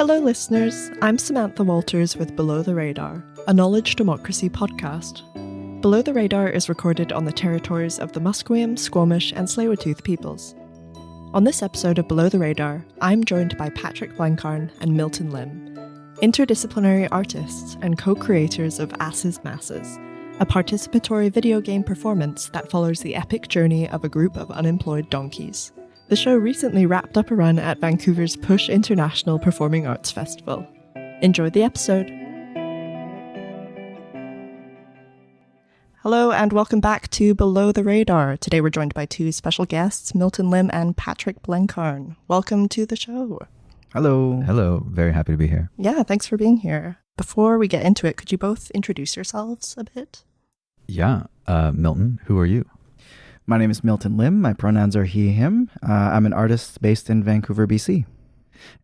Hello listeners, I'm Samantha Walters with Below the Radar, a knowledge democracy podcast. Below the Radar is recorded on the territories of the Musqueam, Squamish and Tsleil-Waututh peoples. On this episode of Below the Radar, I'm joined by Patrick Blenkarn and Milton Lim, interdisciplinary artists and co-creators of Asses.masses, a participatory video game performance that follows the epic journey of a group of unemployed donkeys. The show recently wrapped up a run at Vancouver's Push International Performing Arts Festival. Enjoy the episode. Hello and welcome back to Below the Radar. Today we're joined by two special guests, Milton Lim and Patrick Blenkarn. Welcome to the show. Hello. Hello. Very happy to be here. Yeah, thanks for being here. Before we get into it, could you both introduce yourselves a bit? Yeah. Milton, who are you? My name is Milton Lim. My pronouns are he, him. I'm an artist based in Vancouver, BC.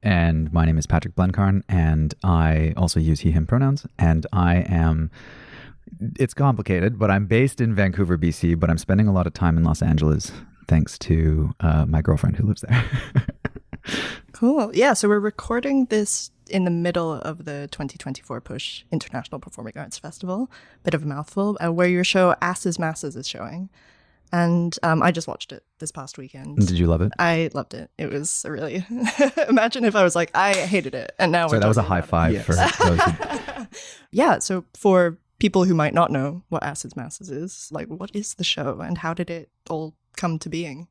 And my name is Patrick Blenkarn, and I also use he, him pronouns. And it's complicated, but I'm based in Vancouver, BC, but I'm spending a lot of time in Los Angeles, thanks to my girlfriend who lives there. Cool. Yeah, so we're recording this in the middle of the 2024 Push International Performing Arts Festival. Bit of a mouthful, where your show Asses.masses is showing. And I just watched it this past weekend. Did you love it? I loved it. It was really... Imagine if I was like, I hated it. And now Sorry, that was a high five for those who... Yeah, so for people who might not know what Asses.masses is, like, what is the show and how did it all come to being?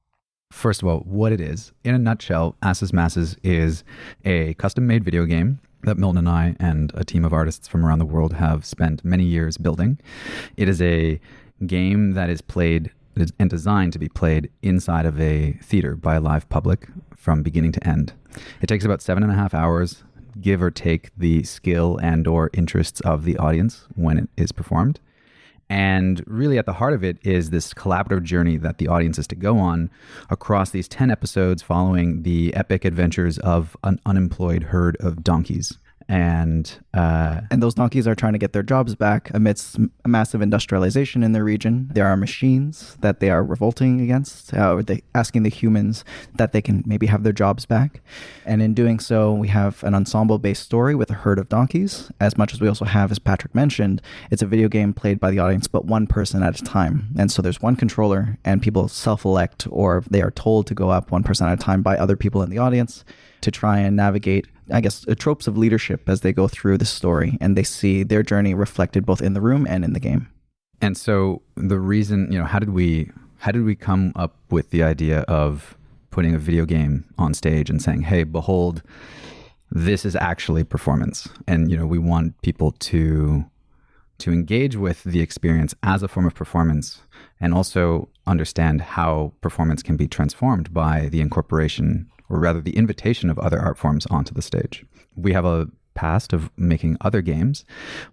First of all, what it is, in a nutshell, Asses.masses is a custom-made video game that Milton and I and a team of artists from around the world have spent many years building. It is a game that is played and designed to be played inside of a theater by a live public from beginning to end. It takes about 7.5 hours, give or take the skill and or interests of the audience when it is performed. And really at the heart of it is this collaborative journey that the audience is to go on across these 10 episodes following the epic adventures of an unemployed herd of donkeys. And those donkeys are trying to get their jobs back amidst massive industrialization in their region. There are machines that they are revolting against, asking the humans that they can maybe have their jobs back. And in doing so, we have an ensemble-based story with a herd of donkeys. As much as we also have, as Patrick mentioned, it's a video game played by the audience, but one person at a time. And so there's one controller, and people self-elect, or they are told to go up one person at a time by other people in the audience to try and navigate, I guess, tropes of leadership as they go through the story, and they see their journey reflected both in the room and in the game. And so the reason, how did we come up with the idea of putting a video game on stage and saying, hey, behold, this is actually performance. And, we want people to engage with the experience as a form of performance and also understand how performance can be transformed by the incorporation, or rather the invitation of other art forms onto the stage. We have a past of making other games,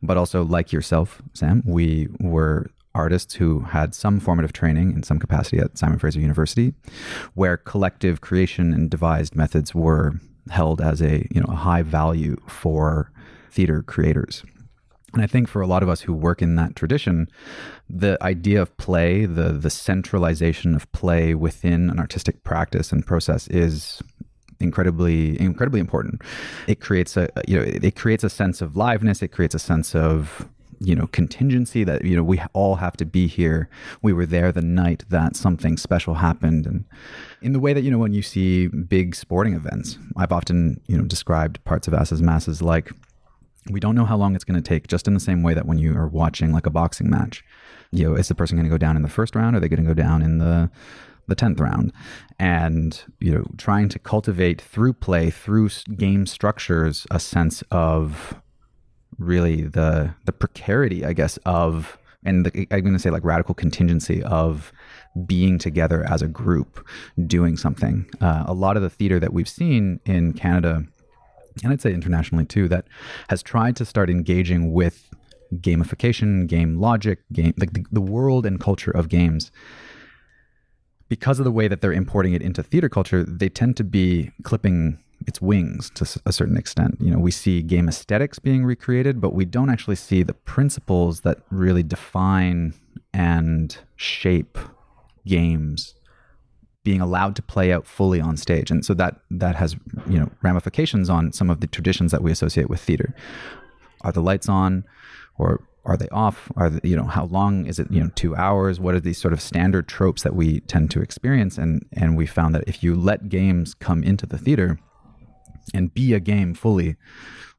but also like yourself, Sam, we were artists who had some formative training in some capacity at Simon Fraser University, where collective creation and devised methods were held as a high value for theater creators. And I think for a lot of us who work in that tradition, the idea of play, the centralization of play within an artistic practice and process is incredibly important. It creates a sense of liveness. It creates a sense of contingency that we all have to be here. We were there the night that something special happened, and in the way that when you see big sporting events, I've often described parts of Asses.masses like, we don't know how long it's going to take, just in the same way that when you are watching like a boxing match, is the person going to go down in the first round, or are they going to go down in the 10th round? And, trying to cultivate through play, through game structures, a sense of really the precarity, I guess, of, and I'm going to say like radical contingency of being together as a group, doing something. A lot of the theater that we've seen in Canada, and I'd say internationally too, that has tried to start engaging with gamification, game logic, the world and culture of games. Because of the way that they're importing it into theater culture, they tend to be clipping its wings to a certain extent. We see game aesthetics being recreated, but we don't actually see the principles that really define and shape games being allowed to play out fully on stage. And so that has ramifications on some of the traditions that we associate with theater. Are the lights on, or are they off? How long is it? 2 hours? What are these sort of standard tropes that we tend to experience? And we found that if you let games come into the theater and be a game fully,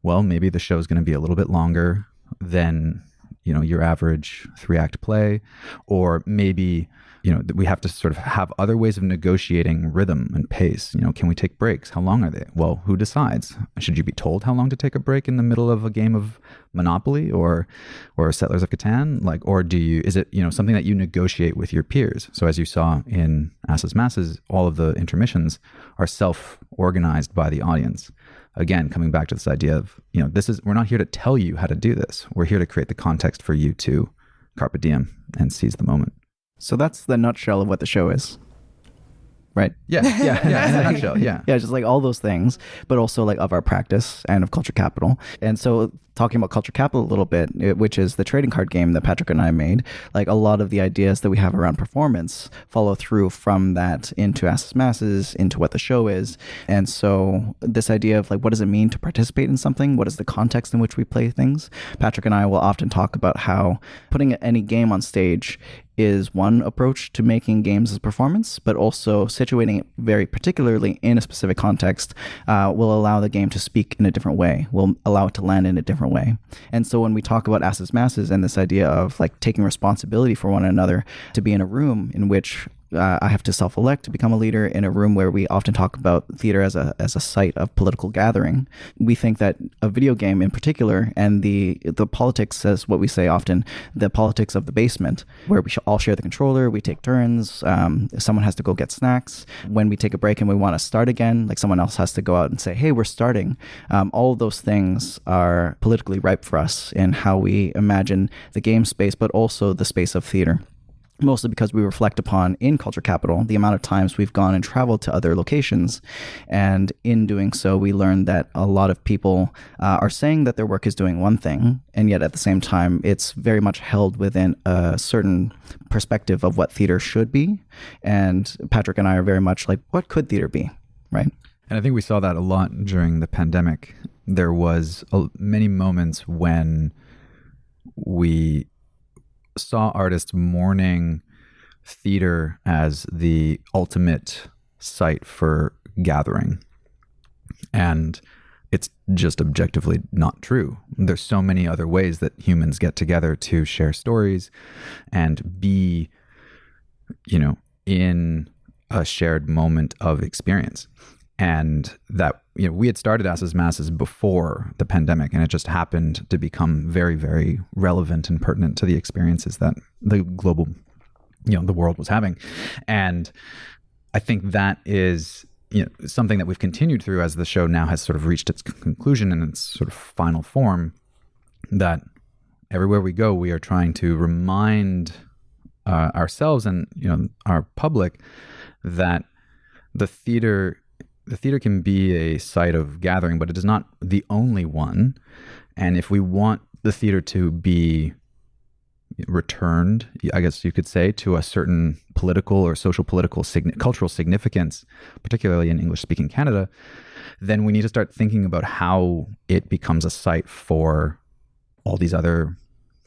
well, maybe the show is going to be a little bit longer than your average 3-act play, or maybe we have to sort of have other ways of negotiating rhythm and pace. Can we take breaks? How long are they? Well, who decides? Should you be told how long to take a break in the middle of a game of Monopoly or Settlers of Catan? Or is it something that you negotiate with your peers? So as you saw in Asses.masses, all of the intermissions are self-organized by the audience. Again, coming back to this idea of, we're not here to tell you how to do this. We're here to create the context for you to carpe diem and seize the moment. So that's the nutshell of what the show is, right? Yeah, in a nutshell, yeah. Yeah, just like all those things, but also like of our practice and of Culture Capital. And so talking about Culture Capital a little bit, which is the trading card game that Patrick and I made, like a lot of the ideas that we have around performance follow through from that into asses.masses, into what the show is. And so this idea of like, what does it mean to participate in something? What is the context in which we play things? Patrick and I will often talk about how putting any game on stage is one approach to making games as performance, but also situating it very particularly in a specific context will allow the game to speak in a different way, will allow it to land in a different way. And so when we talk about asses.masses and this idea of like taking responsibility for one another, to be in a room in which I have to self-elect to become a leader, in a room where we often talk about theater as a site of political gathering. We think that a video game in particular, and the politics, as what we say often, the politics of the basement, where we all share the controller, we take turns, someone has to go get snacks. When we take a break and we want to start again, like someone else has to go out and say, hey, we're starting. All of those things are politically ripe for us in how we imagine the game space, but also the space of theater. Mostly because we reflect upon, in Culture Capital, the amount of times we've gone and traveled to other locations. And in doing so, we learned that a lot of people are saying that their work is doing one thing, and yet at the same time, it's very much held within a certain perspective of what theater should be. And Patrick and I are very much like, what could theater be, right? And I think we saw that a lot during the pandemic. There was many moments when we saw artists mourning theater as the ultimate site for gathering. And it's just objectively not true. There's so many other ways that humans get together to share stories and be, in a shared moment of experience. And that, we had started asses.masses before the pandemic, and it just happened to become very, very relevant and pertinent to the experiences that the global, the world was having. And I think that is, something that we've continued through as the show now has sort of reached its conclusion and its sort of final form, that everywhere we go, we are trying to remind ourselves and, our public that the theater can be a site of gathering, but it is not the only one. And if we want the theater to be returned, I guess you could say, to a certain political or social political cultural significance, particularly in English-speaking Canada, then we need to start thinking about how it becomes a site for all these other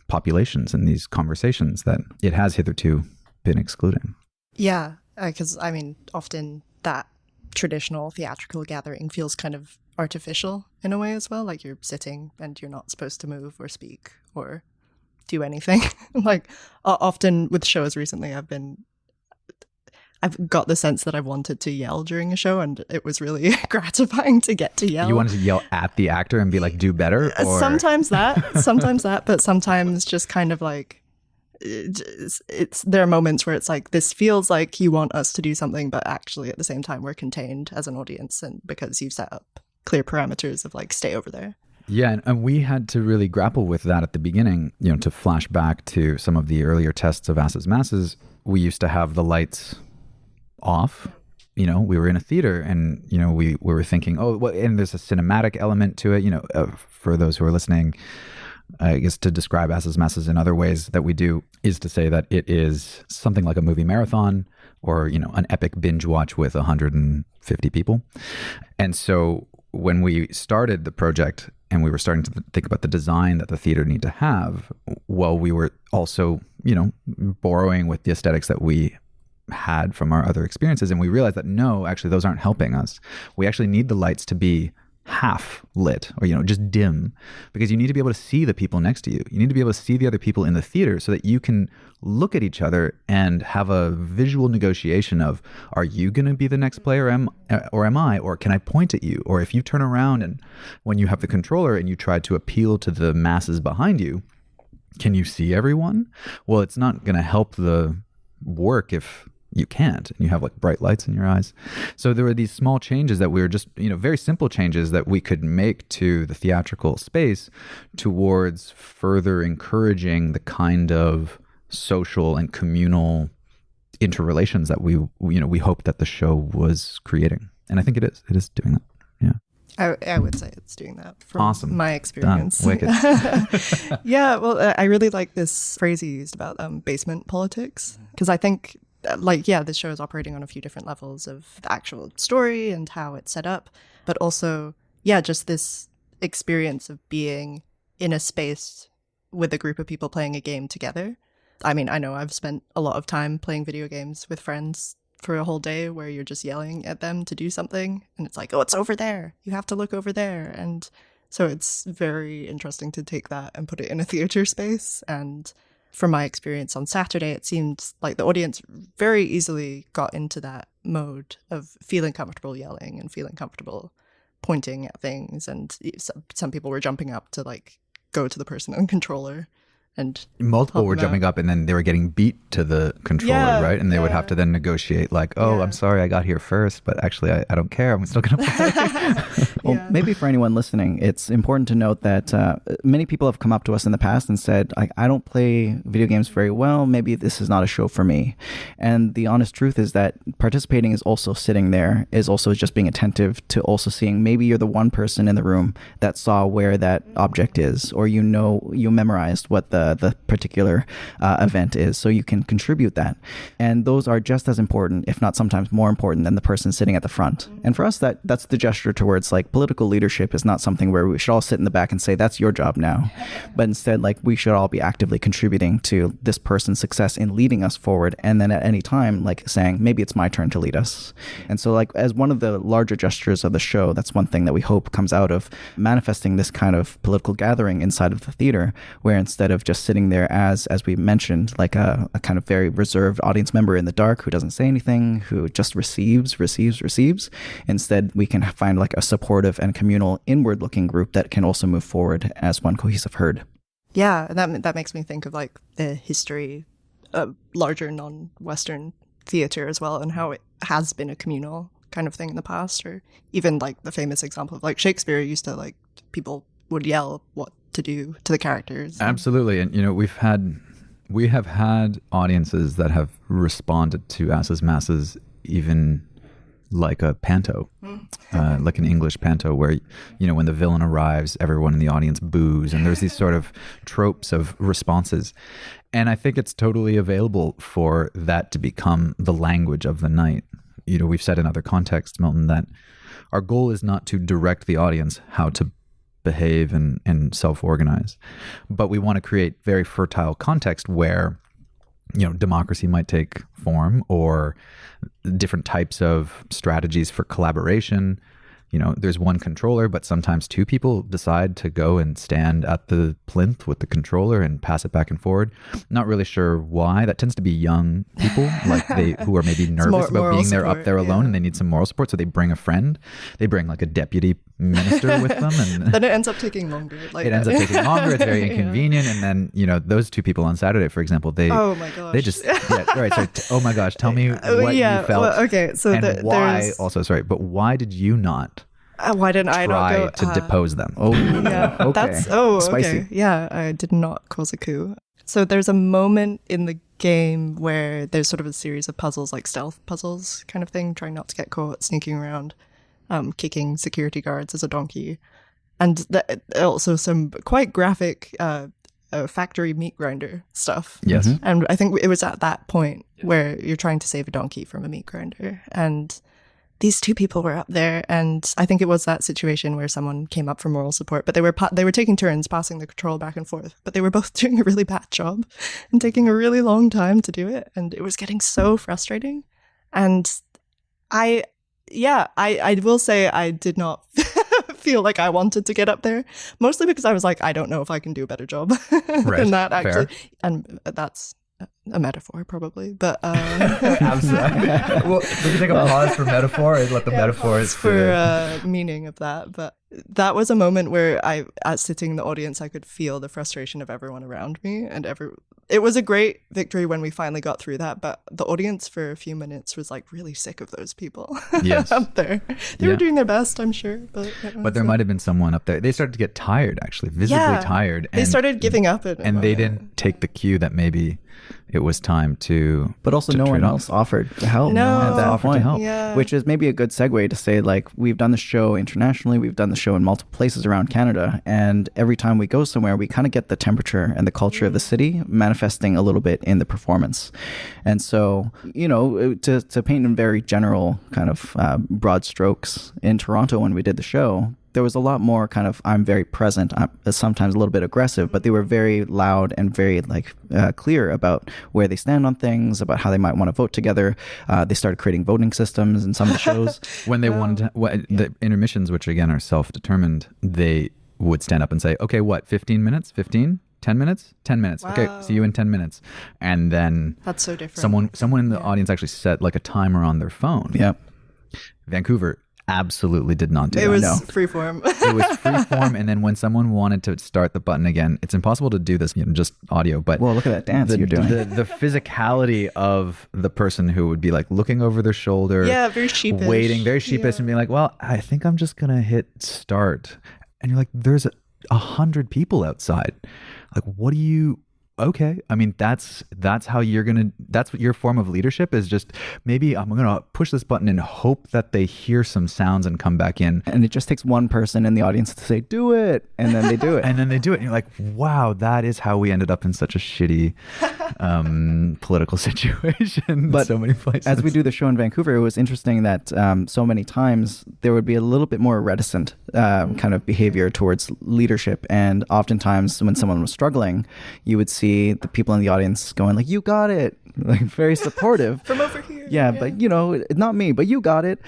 populations and these conversations that it has hitherto been excluding. Yeah, because often that traditional theatrical gathering feels kind of artificial in a way as well. Like you're sitting and you're not supposed to move or speak or do anything. Like often with shows recently, I've got the sense that I've wanted to yell during a show, and it was really gratifying to get to yell. You wanted to yell at the actor and be like, do better? Or... Sometimes that, but sometimes just kind of like, there are moments where it's like, this feels like you want us to do something, but actually at the same time we're contained as an audience, and because you've set up clear parameters of like, stay over there. Yeah, and we had to really grapple with that at the beginning. To flash back to some of the earlier tests of Asses.masses, we used to have the lights off. We were in a theater, and we were thinking, and there's a cinematic element to it. For those who are listening, I guess to describe asses.masses in other ways that we do is to say that it is something like a movie marathon or, an epic binge watch with 150 people. And so when we started the project and we were starting to think about the design that the theater need to have, well, we were also, borrowing with the aesthetics that we had from our other experiences. And we realized that no, actually, those aren't helping us. We actually need the lights to be half lit or, just dim, because you need to be able to see the people next to you. You need to be able to see the other people in the theater so that you can look at each other and have a visual negotiation of, are you going to be the next player or am I? Or can I point at you? Or if you turn around and when you have the controller and you try to appeal to the masses behind you, can you see everyone? Well, it's not going to help the work if you can't, and you have like bright lights in your eyes. So there were these small changes that we were just, very simple changes that we could make to the theatrical space towards further encouraging the kind of social and communal interrelations that we hoped that the show was creating. And I think it is doing that. Yeah. I would say it's doing that from awesome. My experience. Done. Wicked. Yeah, well, I really like this phrase you used about basement politics, because I think this show is operating on a few different levels of the actual story and how it's set up, but also, just this experience of being in a space with a group of people playing a game together. I mean, I know I've spent a lot of time playing video games with friends for a whole day where you're just yelling at them to do something, and it's like, oh, it's over there. You have to look over there. And so it's very interesting to take that and put it in a theater space. And from my experience on Saturday, it seemed like the audience very easily got into that mode of feeling comfortable yelling and feeling comfortable pointing at things. And some people were jumping up to go to the person on the controller. And multiple were jumping up and then they were getting beat to the controller, right? And they would have to then negotiate I'm sorry I got here first, but actually I don't care. I'm still going to play. Well, maybe for anyone listening, it's important to note that many people have come up to us in the past and said, I don't play video games very well. Maybe this is not a show for me. And the honest truth is that participating is also sitting there, is also just being attentive to also seeing maybe you're the one person in the room that saw where that object is, or you memorized what the particular event is, so you can contribute that. And those are just as important, if not sometimes more important, than the person sitting at the front. And for us, that's the gesture towards political leadership is not something where we should all sit in the back and say, that's your job now. But instead, we should all be actively contributing to this person's success in leading us forward. And then at any time, saying, maybe it's my turn to lead us. And so as one of the larger gestures of the show, that's one thing that we hope comes out of manifesting this kind of political gathering inside of the theater, where instead of just sitting there as we mentioned, a kind of very reserved audience member in the dark who doesn't say anything, who just receives. Instead, we can find a supportive and communal inward-looking group that can also move forward as one cohesive herd. Yeah, that makes me think of the history of larger non-Western theater as well, and how it has been a communal kind of thing in the past, or even the famous example of Shakespeare used to people would yell what to do to the characters. Absolutely. And we have had audiences that have responded to asses.masses even like a panto, like an English panto where, when the villain arrives, everyone in the audience boos, and there's these sort of tropes of responses. And I think it's totally available for that to become the language of the night. We've said in other contexts, Milton, that our goal is not to direct the audience how to behave and self-organize, but we want to create very fertile context where democracy might take form, or different types of strategies for collaboration. There's one controller, but sometimes two people decide to go and stand at the plinth with the controller and pass it back and forward. Not really sure why. That tends to be young people, who are maybe nervous about being there up there alone, and they need some moral support. So they bring a friend. They bring a deputy minister with them, and then it ends up taking longer. It ends up taking longer. It's very inconvenient. And then those two people on Saturday, for example, oh my gosh, they just right. So oh my gosh, tell me what you felt. Well, okay, so and why? Also, sorry, but why did you not? Why didn't I not go to depose them? Oh, yeah, okay. That's spicy. Okay. Yeah, I did not cause a coup. So there's a moment in the game where there's sort of a series of puzzles, stealth puzzles kind of thing, trying not to get caught, sneaking around, kicking security guards as a donkey. and also some quite graphic factory meat grinder stuff. Yes. And I think it was at that point where you're trying to save a donkey from a meat grinder. And these two people were up there, and I think it was that situation where someone came up for moral support, but they were taking turns passing the control back and forth, but they were both doing a really bad job and taking a really long time to do it, and it was getting so frustrating. And I will say I did not feel like I wanted to get up there, mostly because I was like, I don't know if I can do a better job than that, actually. Fair. And that's a metaphor, probably, but absolutely. Well, we can take a pause for metaphor and let the metaphors for meaning of that. But that was a moment where sitting in the audience, I could feel the frustration of everyone around me, and it was a great victory when we finally got through that. But the audience for a few minutes was like really sick of those people up there. They were doing their best, I'm sure, but there might have been someone up there. They started to get tired, actually, visibly tired. They started giving up, and they didn't take the cue that maybe it was time to. But also, no one else offered to help at that point. Which is maybe a good segue to say, like, we've done the show internationally, we've done the show in multiple places around Canada, and every time we go somewhere, we kind of get the temperature and the culture of the city manifesting a little bit in the performance. And so, to paint in very general kind of broad strokes, in Toronto when we did the show, there was a lot more kind of, I'm very present, I'm sometimes a little bit aggressive, but they were very loud and very clear about where they stand on things, about how they might want to vote together. They started creating voting systems in some of the shows. When they wanted the intermissions, which again are self-determined, they would stand up and say, okay, 15 minutes? 15? 10 minutes? 10 minutes. Wow. Okay, see you in 10 minutes. And then that's so different. Someone in the audience actually set like a timer on their phone. Yep. Vancouver absolutely did not do that. It was freeform. It was freeform, and then when someone wanted to start the button again, it's impossible to do this, just audio. But well, look at that dance you're doing. The physicality of the person who would be like looking over their shoulder, very sheepish, waiting, very sheepish, and being like, "Well, I think I'm just gonna hit start," and you're like, "There's 100 people outside. Like, what do you?" Okay. I mean, that's how that's what your form of leadership is. Just maybe I'm going to push this button and hope that they hear some sounds and come back in. And it just takes one person in the audience to say, do it. And then they do it. And then they do it. And you're like, wow, that is how we ended up in such a shitty political situation. But so many places. As we do the show in Vancouver, it was interesting that so many times there would be a little bit more reticent kind of behavior towards leadership. And oftentimes when someone was struggling, you would see the people in the audience going like, you got it, like very supportive from over here. Yeah, but not me, but you got it.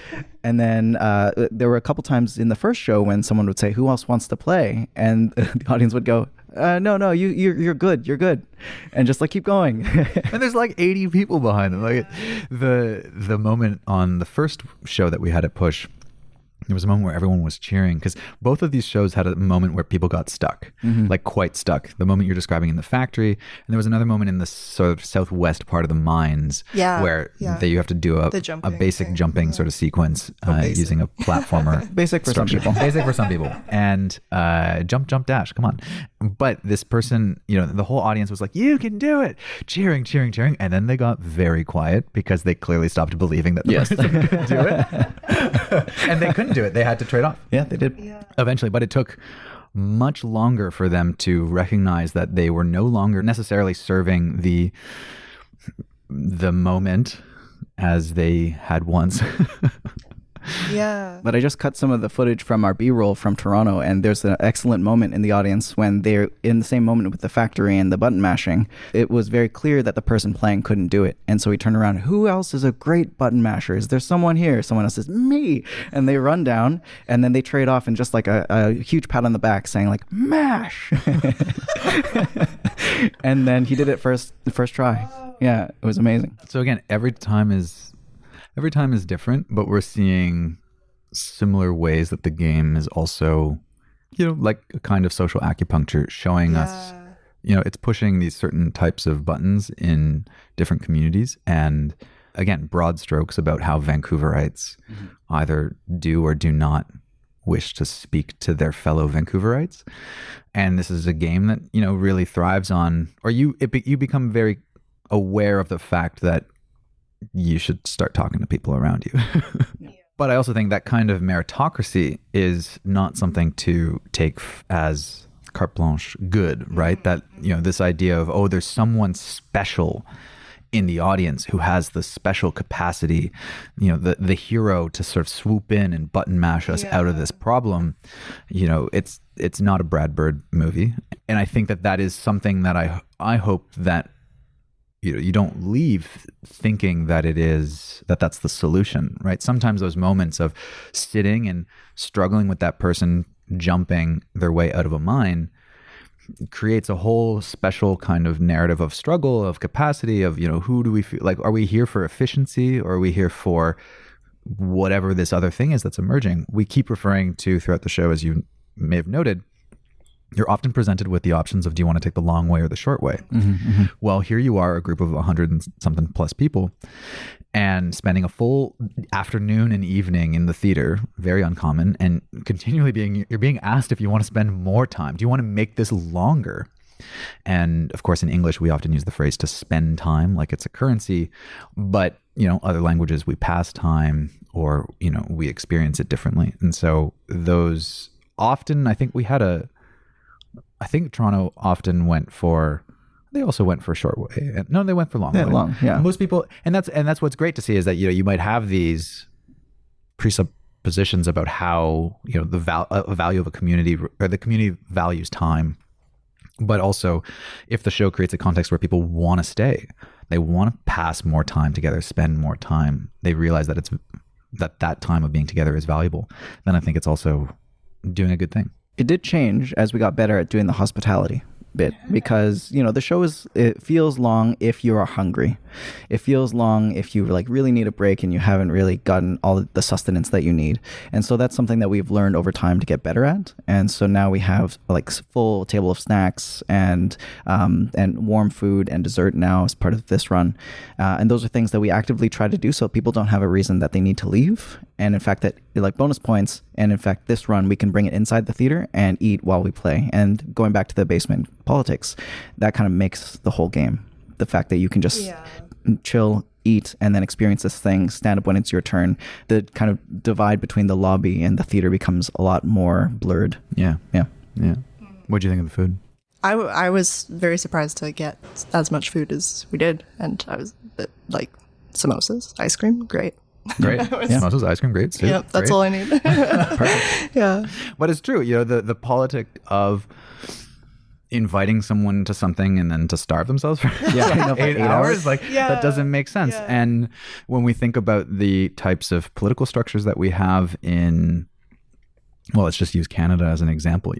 And then there were a couple times in the first show when someone would say, who else wants to play? And the audience would go, no, you're good, and just like keep going. And there's like 80 people behind them. Like the moment on the first show that we had at Push, there was a moment where everyone was cheering, because both of these shows had a moment where people got stuck, like quite stuck. The moment you're describing in the factory, and there was another moment in the sort of southwest part of the mines where you have to do a basic jumping sort of sequence using a platformer. Basic for some people. Basic for some people. And jump, dash, come on. But this person, the whole audience was like, you can do it, cheering. And then they got very quiet because they clearly stopped believing that the person could do it. And they couldn't do it. They had to trade off. Yeah, they did. Eventually, but it took much longer for them to recognize that they were no longer necessarily serving the moment as they had once. Yeah. But I just cut some of the footage from our B-roll from Toronto, and there's an excellent moment in the audience when they're in the same moment with the factory and the button mashing. It was very clear that the person playing couldn't do it. And so we turned around, who else is a great button masher? Is there someone here? Someone else says, me. And they run down, and then they trade off and just like a huge pat on the back saying like, mash. And then he did it the first try. Yeah, it was amazing. So again, every time is different, but we're seeing similar ways that the game is also, like a kind of social acupuncture, showing us, it's pushing these certain types of buttons in different communities. And again, broad strokes about how Vancouverites either do or do not wish to speak to their fellow Vancouverites. And this is a game that, really thrives on, or you become very aware of the fact that you should start talking to people around you. But I also think that kind of meritocracy is not something to take as carte blanche good, right? That, this idea of, oh, there's someone special in the audience who has the special capacity, the hero to sort of swoop in and button mash us out of this problem. It's not a Brad Bird movie. And I think that is something that I hope that you don't leave thinking that that's the solution, right? Sometimes those moments of sitting and struggling with that person jumping their way out of a mine creates a whole special kind of narrative of struggle, of capacity, of, who do we feel like? Are we here for efficiency, or are we here for whatever this other thing is that's emerging? We keep referring to throughout the show, as you may have noted, you're often presented with the options of, do you want to take the long way or the short way? Well, here you are, a group of 100 and something plus people, and spending a full afternoon and evening in the theater, very uncommon, and continually you're being asked if you want to spend more time. Do you want to make this longer? And of course, in English, we often use the phrase to spend time like it's a currency, but other languages, we pass time, or, we experience it differently. And so those often, I think Toronto often they also went for a short way. No, they went for long. Long, yeah. Most people, and that's what's great to see, is that, you might have these presuppositions about how, the value of a community, or the community values time. But also, if the show creates a context where people want to stay, they want to pass more time together, spend more time, they realize that that time of being together is valuable, then I think it's also doing a good thing. It did change as we got better at doing the hospitality bit, because the show it feels long if you are hungry. It feels long if you really need a break and you haven't really gotten all the sustenance that you need. And so that's something that we've learned over time to get better at. And so now we have full table of snacks and warm food and dessert now as part of this run. And those are things that we actively try to do so people don't have a reason that they need to leave. And in fact, that bonus points. And in fact, this run, we can bring it inside the theater and eat while we play. And going back to the basement politics, that kind of makes the whole game. The fact that you can just chill, eat, and then experience this thing, stand up when it's your turn. The kind of divide between the lobby and the theater becomes a lot more blurred. Yeah. What do you think of the food? I was very surprised to get as much food as we did. And I was samosas, ice cream, great. Great. Samosas, ice cream, great. Soup, that's great. all I need. Perfect. Yeah. But it's true, the politic of inviting someone to something and then to starve themselves for 8 hours, that doesn't make sense. Yeah. And when we think about the types of political structures that we have let's just use Canada as an example.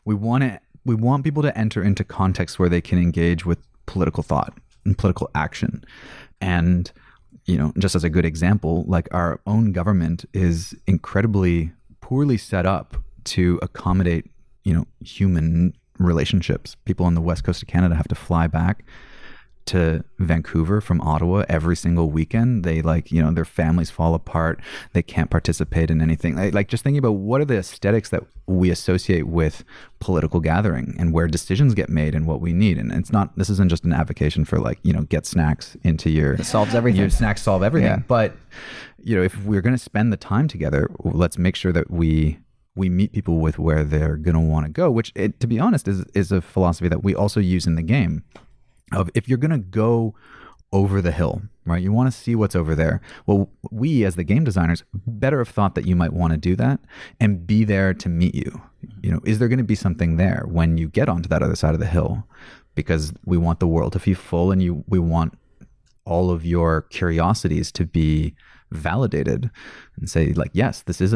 We want people to enter into contexts where they can engage with political thought and political action. And just as a good example, our own government is incredibly poorly set up to accommodate, human relationships. People on the west coast of Canada have to fly back to Vancouver from Ottawa every single weekend. They their families fall apart. They can't participate in anything. Just thinking about what are the aesthetics that we associate with political gathering and where decisions get made and what we need. And this isn't just an advocation for get snacks into it solves everything. Your snacks solve everything. Yeah. But, if we're going to spend the time together, let's make sure that we meet people with where they're going to want to go, which to be honest is a philosophy that we also use in the game. Of if you're going to go over the hill, right? You want to see what's over there. Well, we as the game designers better have thought that you might want to do that and be there to meet you. Is there going to be something there when you get onto that other side of the hill? Because we want the world to feel full, and we want all of your curiosities to be validated and say yes, this is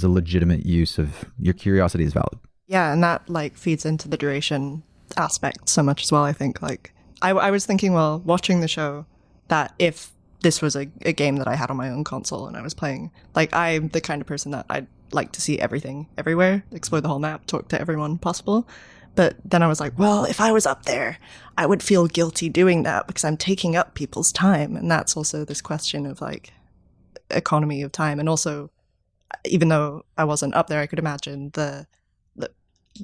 a legitimate use of your curiosity is valid. Yeah, and that feeds into the duration aspect so much as well. I think I was thinking while watching the show that if this was a game that I had on my own console and I was playing, I'm the kind of person that I'd like to see everything everywhere, explore the whole map, talk to everyone possible. But then I was well, if I was up there, I would feel guilty doing that because I'm taking up people's time. And that's also this question of economy of time. And also, even though I wasn't up there, I could imagine the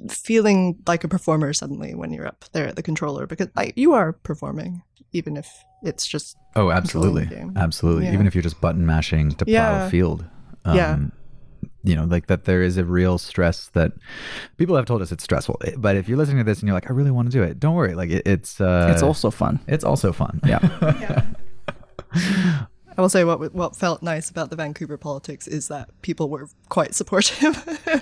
feeling like a performer suddenly when you're up there at the controller, because you are performing. even if it's just Oh, controlling absolutely. the game. Absolutely. Yeah. Even if you're just button mashing to plow a field. Yeah. You know, like that there is a real stress that people have told us it's stressful. But if you're listening to this and you're like, I really want to do it, don't worry. Like it's also fun. It's also fun. Yeah. Yeah. I will say what felt nice about the Vancouver politics is that people were quite supportive.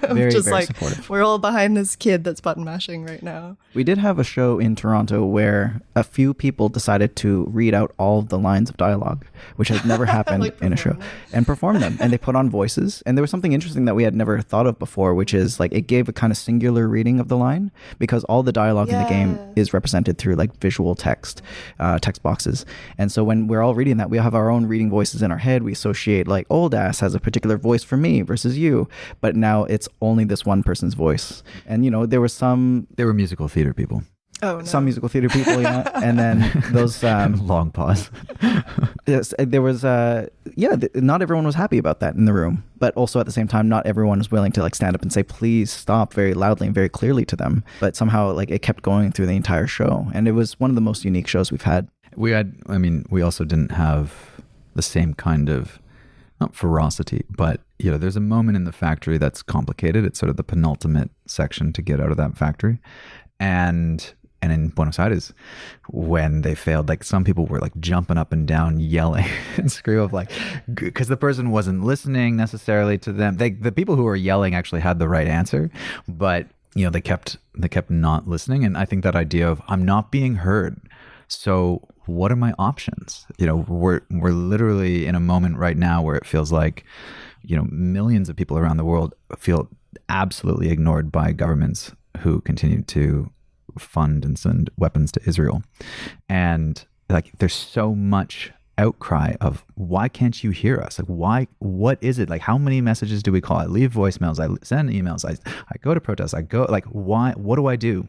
Very, just very like, supportive. we're all behind this kid that's button mashing right now. We did have a show in Toronto where a few people decided to read out all of the lines of dialogue, which had never happened Like in a show, and perform them. And they put on voices. And there was something interesting that we had never thought of before, which is like it gave a kind of singular reading of the line because all the dialogue in the game is represented through like visual text boxes. And so when we're all reading that, we have our own reading voices in our head. We associate like old ass has a particular voice for me versus you, but now it's only this one person's voice. And you know, there were musical theater people. Oh, no. some musical theater people, yeah. And then those Long pause. yes, there was not everyone was happy about that in the room, but also at the same time not everyone was willing to like stand up and say please stop very loudly and very clearly to them. But somehow like it kept going through the entire show, and it was one of the most unique shows we've had. We also didn't have the same kind of, not ferocity, but you know, there's a moment in the factory that's complicated. It's sort of the penultimate section to get out of that factory. And in Buenos Aires, when they failed, like some people were like jumping up and down, yelling and screaming, like, because the person wasn't listening necessarily to them. The people who were yelling actually had the right answer, but you know, they kept not listening. And I think that idea of I'm not being heard, so what are my options? You know, we're literally in a moment right now where it feels like, you know, millions of people around the world feel absolutely ignored by governments who continue to fund and send weapons to Israel. And like there's so much outcry of why can't you hear us? Like what is it? Like how many messages do we call? I leave voicemails, I send emails, I go to protests, I go like what do I do?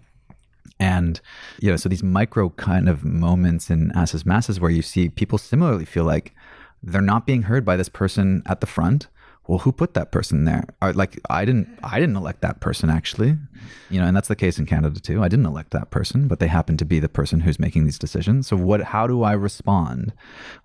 And, you know, so these micro kind of moments in asses.masses where you see people similarly feel like they're not being heard by this person at the front. Well, who put that person there? Or like, I didn't elect that person actually, you know, and that's the case in Canada too. I didn't elect that person, but they happen to be the person who's making these decisions. So how do I respond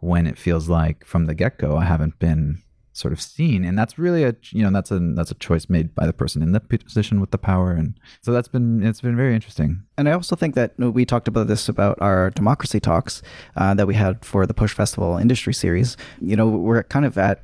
when it feels like from the get-go, I haven't been sort of seen? And that's really that's a choice made by the person in the position with the power. And so it's been very interesting. And I also think that we talked about this about our democracy talks that we had for the Push Festival Industry Series. You know, we're kind of at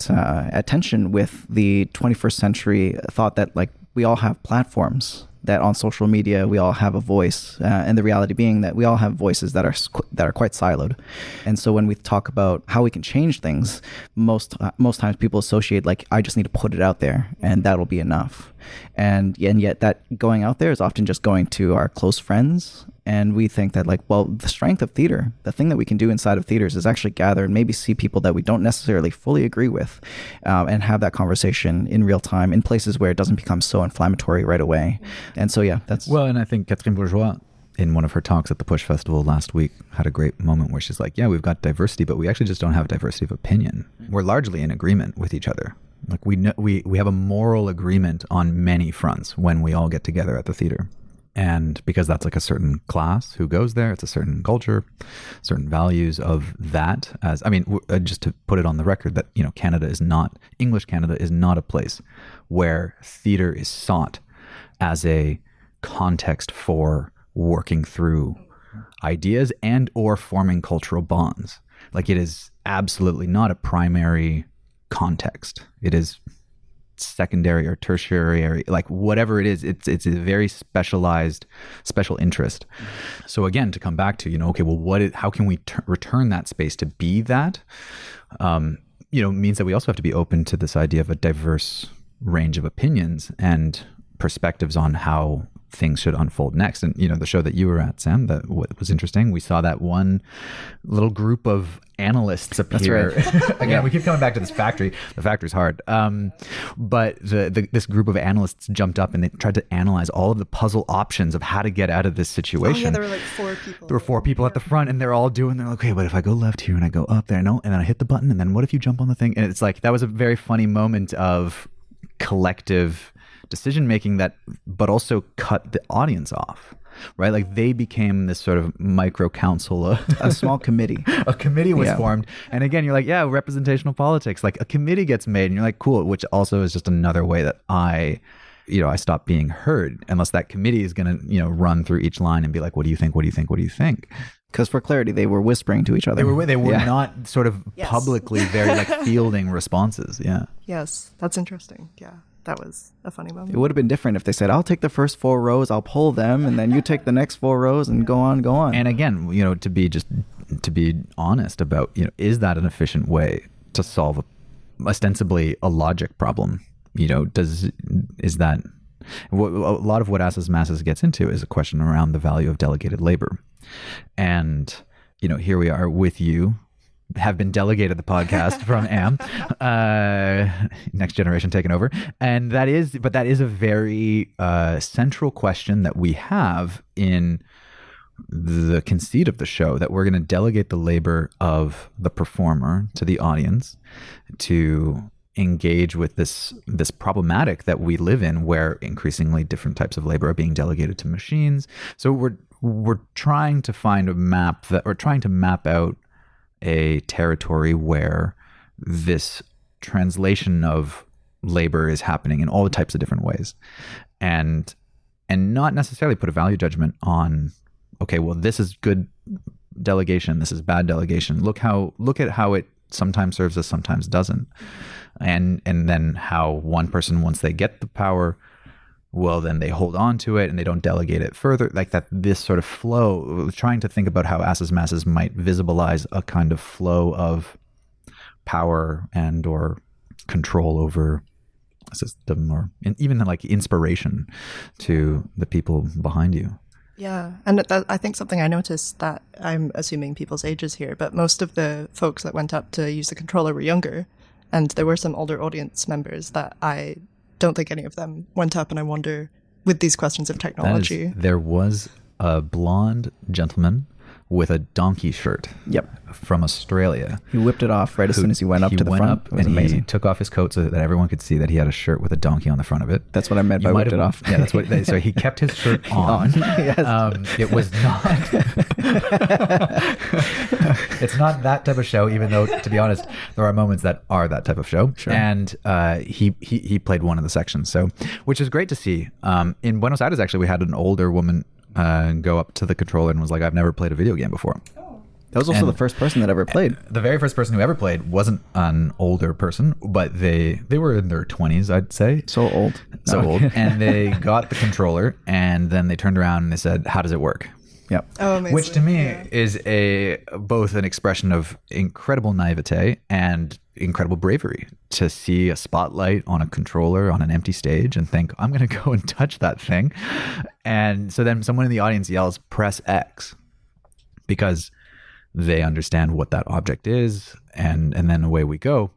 tension with the 21st century thought that like we all have platforms, that on social media we all have a voice, and the reality being that we all have voices that are quite siloed. And so when we talk about how we can change things, most times people associate like I just need to put it out there and that'll be enough. And yet that going out there is often just going to our close friends. And we think that like, well, the strength of theater, the thing that we can do inside of theaters is actually gather and maybe see people that we don't necessarily fully agree with, and have that conversation in real time in places where it doesn't become so inflammatory right away. And so, yeah, that's... Well, and I think Catherine Bourgeois, in one of her talks at the Push Festival last week, had a great moment where she's like, yeah, we've got diversity, but we actually just don't have diversity of opinion. We're largely in agreement with each other. Like we have a moral agreement on many fronts when we all get together at the theater. And because that's like a certain class who goes there, it's a certain culture, certain values of that. As I mean, just to put it on the record that, you know, English Canada is not a place where theater is sought as a context for working through ideas and or forming cultural bonds. Like it is absolutely not a primary context. It is secondary or tertiary, like whatever it is, it's a very specialized special interest. So again, to come back to, you know, okay, well, how can we return that space to be that? You know, means that we also have to be open to this idea of a diverse range of opinions and perspectives on how things should unfold next. And, you know, the show that you were at, Sam, that was interesting. We saw that one little group of analysts appear. That's right. Again, we keep coming back to this factory. The factory's hard. But this group of analysts jumped up and they tried to analyze all of the puzzle options of how to get out of this situation. Oh, yeah, there were like 4 people. There were 4 people at the front, and they're like, okay, but if I go left here and I go up there, no, and then I hit the button, and then what if you jump on the thing? And it's like, that was a very funny moment of collective decision making but also cut the audience off. right? Like they became this sort of micro council, A small committee. a committee was Yeah. formed. And again, you're like, yeah, representational politics. Like a committee gets made and you're like, cool, which also is just another way that I stop being heard unless that committee is going to, run through each line and be like, what do you think? What do you think? What do you think? Because for clarity, they were whispering to each other. They were Yeah. not sort of Yes. publicly very like fielding responses. Yeah. Yes, that's interesting. Yeah, that was a funny moment. It would have been different if they said, I'll take the first 4 rows, I'll pull them, and then you take the next 4 rows and go on. And again, to be honest about, is that an efficient way to solve ostensibly a logic problem? Is that a lot of what asses.masses gets into is a question around the value of delegated labor. And, here we are with you, have been delegated the podcast from Am, Next Generation taken over. And that is a very central question that we have in the conceit of the show, that we're going to delegate the labor of the performer to the audience to engage with this problematic that we live in, where increasingly different types of labor are being delegated to machines. So we're trying to find trying to map out a territory where this translation of labor is happening in all the types of different ways, and not necessarily put a value judgment on, okay, well, this is good delegation, this is bad delegation. Look at how it sometimes serves us, sometimes doesn't. And then how one person, once they get the power, well, then they hold on to it and they don't delegate it further. Like that, this sort of flow, trying to think about how asses.masses might visibilize a kind of flow of power and or control over a system, or even like inspiration to the people behind you. Yeah, and I think something I noticed, that I'm assuming people's ages here, but most of the folks that went up to use the controller were younger, and there were some older audience members that I don't think any of them went up, and I wonder, with these questions of technology. There was a blonde gentleman with a donkey shirt. Yep. From Australia. He whipped it off right as soon as he went up to the front. It was amazing. He took off his coat so that everyone could see that he had a shirt with a donkey on the front of it. That's what I meant by whipped it off. Yeah, that's what. So he kept his shirt on. Yes. It was not. It's not that type of show, even though, to be honest, there are moments that are that type of show. Sure. And he played one of the sections, so which is great to see. In Buenos Aires, actually, we had an older woman go up to the controller and was like, I've never played a video game before. That was also the first person that ever played. The very first person who ever played wasn't an older person, but they were in their 20s, I'd say. So old. Old. And they got the controller and then they turned around and they said, how does it work? Yep. Oh, amazing. Which to me is both an expression of incredible naivete and incredible bravery, to see a spotlight on a controller on an empty stage and think, I'm going to go and touch that thing. And so then someone in the audience yells, press X, because they understand what that object is. And then away we go.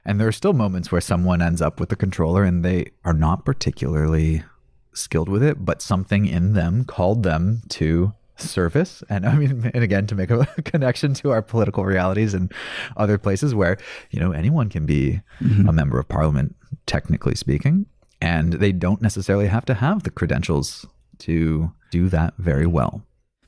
And there are still moments where someone ends up with the controller and they are not particularly skilled with it, but something in them called them to service. And I mean, and again, to make a connection to our political realities and other places where, anyone can be a member of parliament, technically speaking, and they don't necessarily have to have the credentials to do that very well.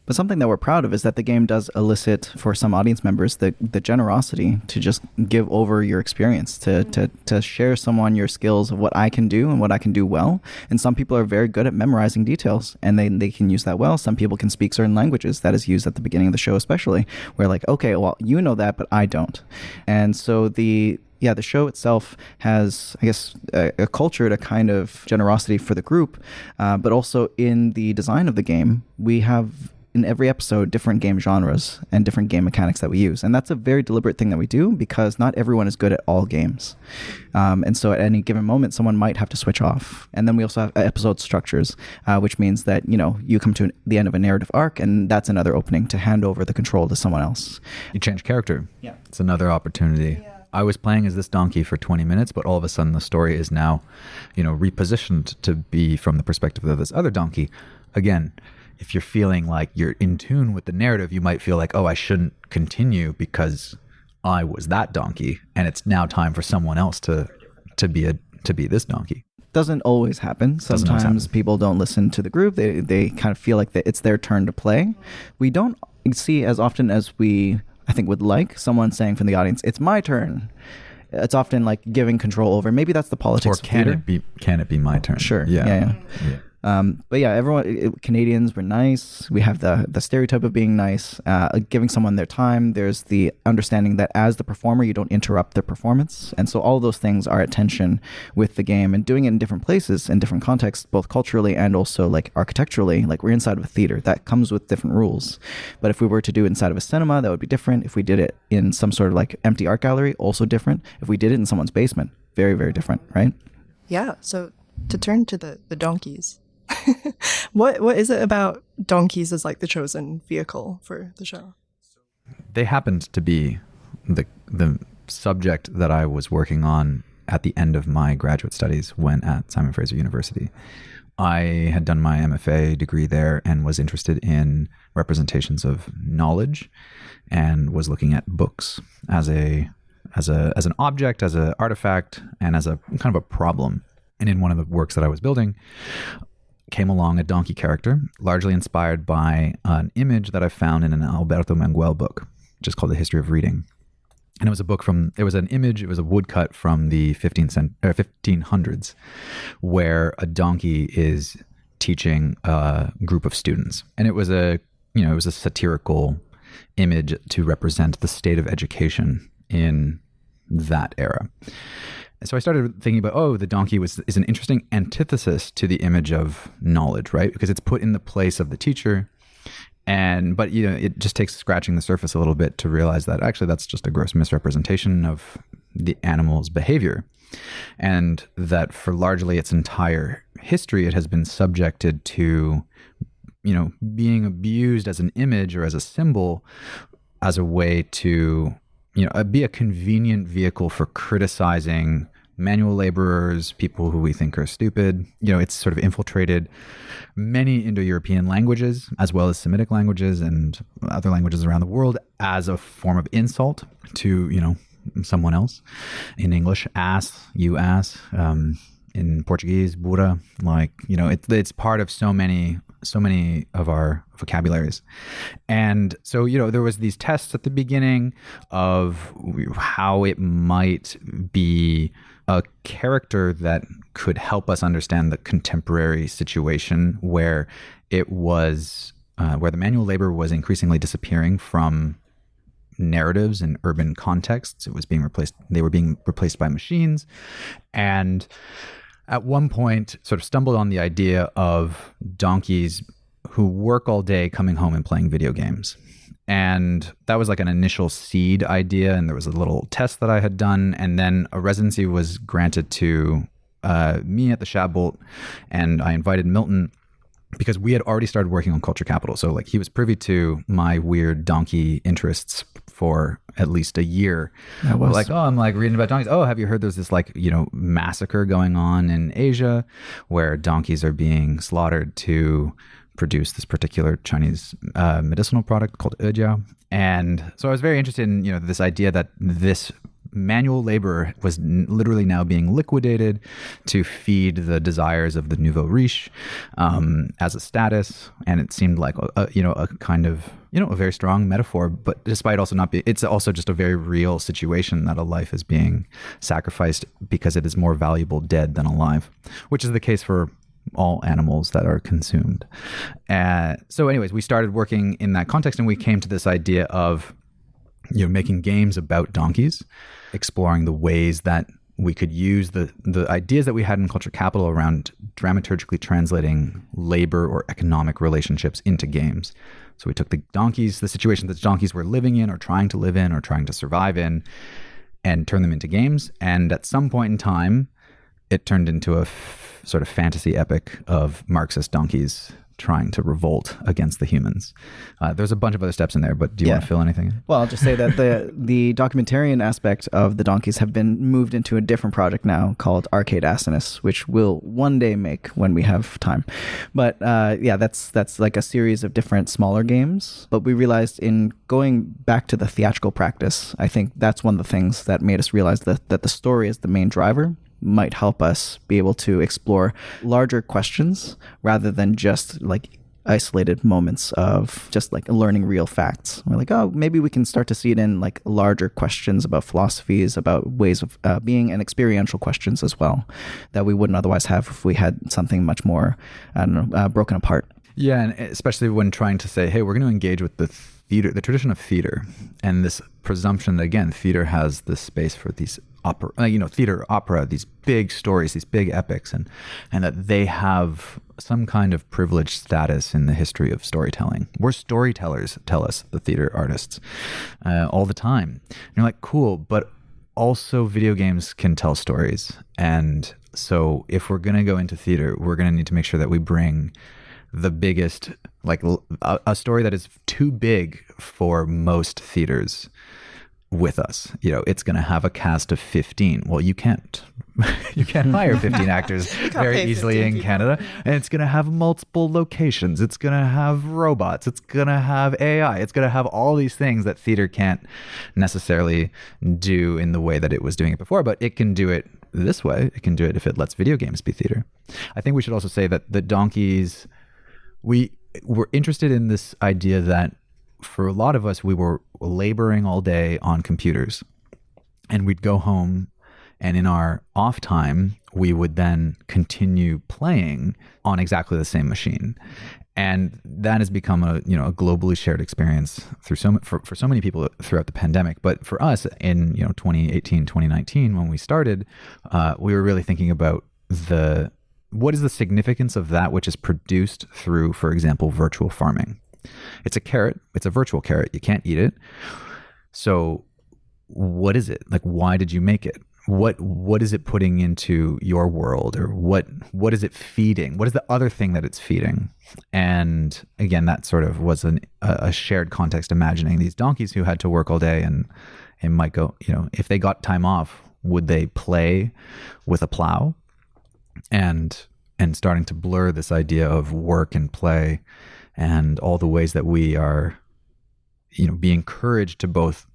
But something that we're proud of is that the game does elicit for some audience members the generosity to just give over your experience, to share someone your skills of what I can do and what I can do well. And some people are very good at memorizing details and they can use that well. Some people can speak certain languages. That is used at the beginning of the show especially, where like, okay, well, you know that, but I don't. And so the show itself has, I guess, a culture to kind of generosity for the group, but also in the design of the game, we have in every episode different game genres and different game mechanics that we use. And that's a very deliberate thing that we do because not everyone is good at all games. And so at any given moment, someone might have to switch off. And then we also have episode structures, which means that, you come to the end of a narrative arc and that's another opening to hand over the control to someone else. You change character. Yeah. It's another opportunity. Yeah. I was playing as this donkey for 20 minutes, but all of a sudden the story is now, repositioned to be from the perspective of this other donkey. Again, if you're feeling like you're in tune with the narrative, you might feel like, oh, I shouldn't continue because I was that donkey and it's now time for someone else to to be this donkey. Doesn't always happen. Doesn't always Sometimes happen. people don't listen to the group. They kind of feel like it's their turn to play. We don't see as often as we, I think, would like someone saying from the audience, "It's my turn." It's often like giving control over. Maybe that's the politics Or of theater. can it be my turn? Sure. Yeah. But yeah, Canadians were nice. We have the stereotype of being nice, giving someone their time. There's the understanding that as the performer, you don't interrupt their performance. And so all those things are at tension with the game, and doing it in different places, in different contexts, both culturally and also like architecturally. Like we're inside of a theater that comes with different rules. But if we were to do it inside of a cinema, that would be different. If we did it in some sort of like empty art gallery, also different. If we did it in someone's basement, very, very different, right? Yeah. So to turn to the donkeys. What is it about donkeys as like the chosen vehicle for the show? They happened to be the subject that I was working on at the end of my graduate studies when at Simon Fraser University. I had done my MFA degree there and was interested in representations of knowledge, and was looking at books as an object, as an artifact, and as a kind of a problem. And in one of the works that I was building came along a donkey character, largely inspired by an image that I found in an Alberto Manguel book, which is called The History of Reading. And it was a woodcut from the 1500s, where a donkey is teaching a group of students. And it was a satirical image to represent the state of education in that era. So I started thinking about, the donkey is an interesting antithesis to the image of knowledge, right? Because it's put in the place of the teacher. But it just takes scratching the surface a little bit to realize that actually that's just a gross misrepresentation of the animal's behavior. And that for largely its entire history, it has been subjected to, being abused as an image or as a symbol, as a way to be a convenient vehicle for criticizing manual laborers, people who we think are stupid. It's sort of infiltrated many Indo-European languages, as well as Semitic languages and other languages around the world, as a form of insult to, someone else. In English, ass, you ass. In Portuguese, burra. It's part of so many of our vocabularies. And so, there was these tests at the beginning of how it might be a character that could help us understand the contemporary situation where it was, where the manual labor was increasingly disappearing from narratives and urban contexts. They were being replaced by machines. And at one point sort of stumbled on the idea of donkeys who work all day coming home and playing video games. And that was like an initial seed idea. And there was a little test that I had done. And then a residency was granted to me at the Shabolt. And I invited Milton because we had already started working on Culture Capital. So he was privy to my weird donkey interests for at least a year. I'm reading about donkeys. Oh, have you heard there's this massacre going on in Asia where donkeys are being slaughtered to produce this particular Chinese medicinal product called Ejiao. And so I was very interested in, this idea that this manual labor was literally now being liquidated to feed the desires of the nouveau riche as a status. And it seemed like, a kind of, a very strong metaphor, but despite also not being, it's also just a very real situation that a life is being sacrificed because it is more valuable dead than alive, which is the case for all animals that are consumed. So anyways, we started working in that context, and we came to this idea of, making games about donkeys, exploring the ways that we could use the ideas that we had in Culture Capital around dramaturgically translating labor or economic relationships into games. So we took the situation that donkeys were living in or trying to live in or trying to survive in, and turned them into games. And at some point in time, it turned into a sort of fantasy epic of Marxist donkeys trying to revolt against the humans. There's a bunch of other steps in there, but do you want to fill anything in? Well, I'll just say that the documentarian aspect of the donkeys have been moved into a different project now called Asses, which we'll one day make when we have time. But that's like a series of different smaller games. But we realized in going back to the theatrical practice, I think that's one of the things that made us realize that the story is the main driver. might help us be able to explore larger questions rather than just like isolated moments of just like learning real facts. We're like, oh, maybe we can start to see it in like larger questions about philosophies, about ways of being, and experiential questions as well that we wouldn't otherwise have if we had something much more, I don't know, broken apart. Yeah, and especially when trying to say, hey, we're going to engage with the theater, the tradition of theater, and this presumption that, again, theater has this space for these theater, opera, these big stories, these big epics, and that they have some kind of privileged status in the history of storytelling. We're storytellers, tell us the theater artists, all the time. And you're like, cool, but also video games can tell stories. And so if we're going to go into theater, we're going to need to make sure that we bring the biggest, like a story that is too big for most theaters with us. You know, it's going to have a cast of 15. Well, you can't hire 15 actors very easily in Canada. And it's going to have multiple locations. It's going to have robots. It's going to have AI. It's going to have all these things that theater can't necessarily do in the way that it was doing it before, but it can do it this way. It can do it if it lets video games be theater. I think we should also say that the donkeys, we were interested in this idea that for a lot of us, we were laboring all day on computers, and we'd go home, and in our off time, we would then continue playing on exactly the same machine. And that has become a globally shared experience through for so many people throughout the pandemic. But for us in 2018, 2019, when we started, we were really thinking about what is the significance of that which is produced through, for example, virtual farming. It's a carrot. It's a virtual carrot. You can't eat it. So what is it? Like, why did you make it? What is it putting into your world, or what is it feeding? What is the other thing that it's feeding? And again, that sort of was a shared context, imagining these donkeys who had to work all day, and it might go, if they got time off, would they play with a plow? And starting to blur this idea of work and play, and all the ways that we are, be encouraged to both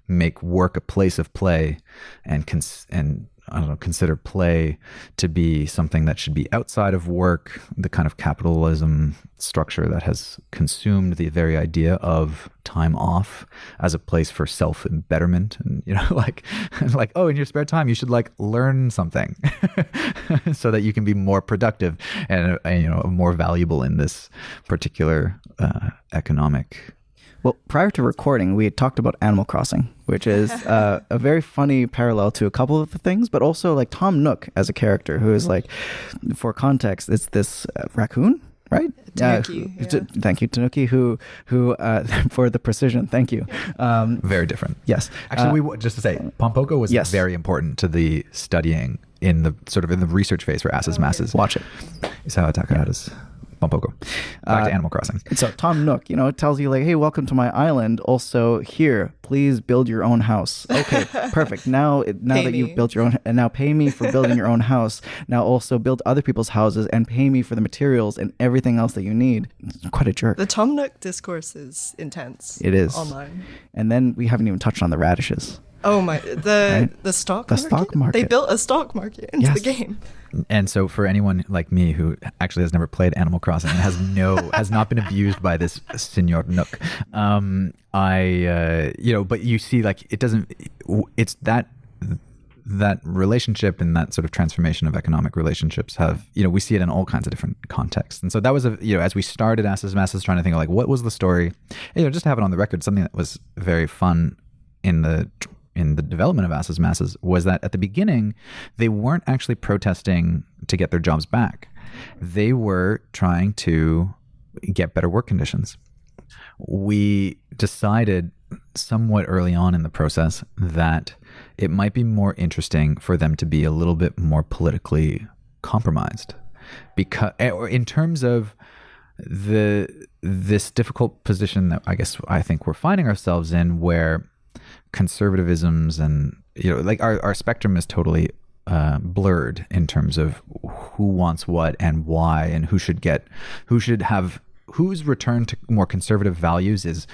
make work a place of play and consider play to be something that should be outside of work, the kind of capitalism structure that has consumed the very idea of time off as a place for self-betterment. And, like, oh, in your spare time, you should learn something so that you can be more productive and more valuable in this particular economic. Well, prior to recording, we had talked about Animal Crossing, which is a very funny parallel to a couple of the things, but also like Tom Nook as a character who is like, for context, it's this raccoon, right? Tanuki. Thank you, Tanuki, who for the precision, thank you. Very different. Yes. Actually, just to say, Pompoko was very important to the studying in the research phase for asses.masses. Watch it. Isao Takahata's Pompoko. Back to Animal Crossing. So Tom Nook, it tells you like, hey, welcome to my island. Also here, please build your own house. Okay, perfect. Now that you've built your own, and now pay me for building your own house. Now also build other people's houses and pay me for the materials and everything else that you need. It's quite a jerk. The Tom Nook discourse is intense. It is. Online. And then we haven't even touched on the radishes. Oh my, the stock market? Stock market. They built a stock market into the game. And so for anyone like me who actually has never played Animal Crossing and has not been abused by this Senor Nook, but you see, like, it's that relationship and that sort of transformation of economic relationships we see it in all kinds of different contexts. And so that was as we started asses.masses, trying to think of like, what was the story, just to have it on the record, something that was very fun in the development of asses.masses was that at the beginning, they weren't actually protesting to get their jobs back. They were trying to get better work conditions. We decided somewhat early on in the process that it might be more interesting for them to be a little bit more politically compromised, because in terms of this difficult position that I think we're finding ourselves in, where conservativisve and our spectrum is totally blurred in terms of who wants what and why, and whose return to more conservative values is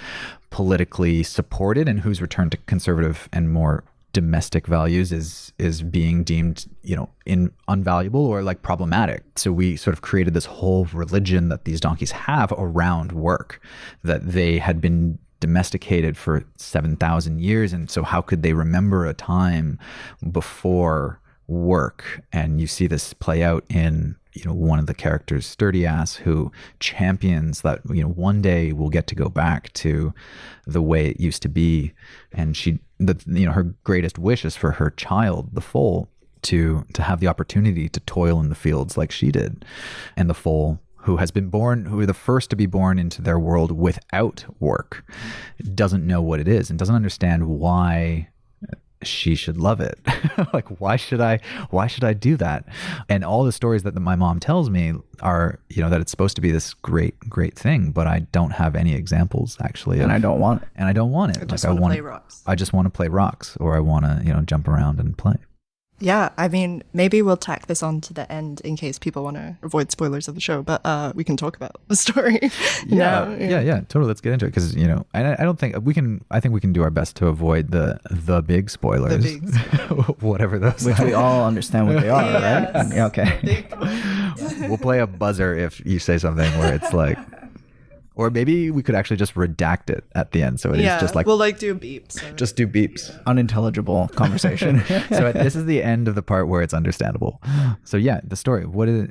politically supported and whose return to conservative and more domestic values is being deemed, unvaluable or like problematic. So we sort of created this whole religion that these donkeys have around work, that they had been domesticated for 7,000 years. And so how could they remember a time before work? And you see this play out in, one of the characters, Sturdy Ass, who champions that, one day we'll get to go back to the way it used to be. And her greatest wish is for her child, the foal, to have the opportunity to toil in the fields like she did. And the foal, who are the first to be born into their world without work, doesn't know what it is and doesn't understand why she should love it. Like, why should I do that? And all the stories that my mom tells me are, that it's supposed to be this great thing, but I don't have any examples actually. And I don't want it. I just want to play rocks. I just want to play rocks, or I want to, jump around and play. Yeah, I mean, maybe we'll tack this on to the end in case people want to avoid spoilers of the show, but we can talk about the story. Yeah, totally. Let's get into it because, I don't think I think we can do our best to avoid the big spoilers, whatever those which are. We all understand what they are, yes. right? Yeah, okay. We'll play a buzzer if you say something where it's like, or maybe we could actually just redact it at the end. So it is just like, we'll like do beeps. So. Just do beeps. Unintelligible conversation. So this is the end of the part where it's understandable. So yeah, the story.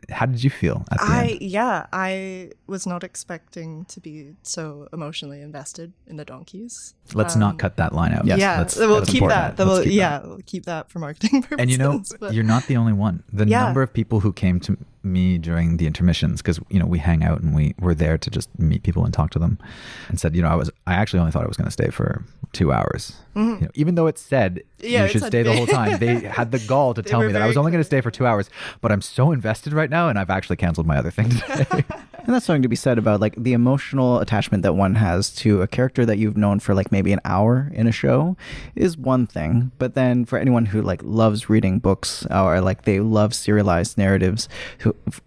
How did you feel at the end? I was not expecting to be so emotionally invested in the donkeys. Let's not cut that line out. Yes, we'll keep that. We'll keep that for marketing purposes. And you're not the only one. The number of people who came to me during the intermissions, because we hang out and we were there to just meet people and talk to them, and said, I actually only thought I was going to stay for 2 hours. Mm-hmm. Even though it said you should stay the whole time, they had the gall to tell me that I was only going to stay for 2 hours, but I'm so invested right now and I've actually canceled my other thing today. And that's something to be said about like the emotional attachment that one has to a character that you've known for like maybe an hour in a show is one thing. But then for anyone who like loves reading books or like they love serialized narratives,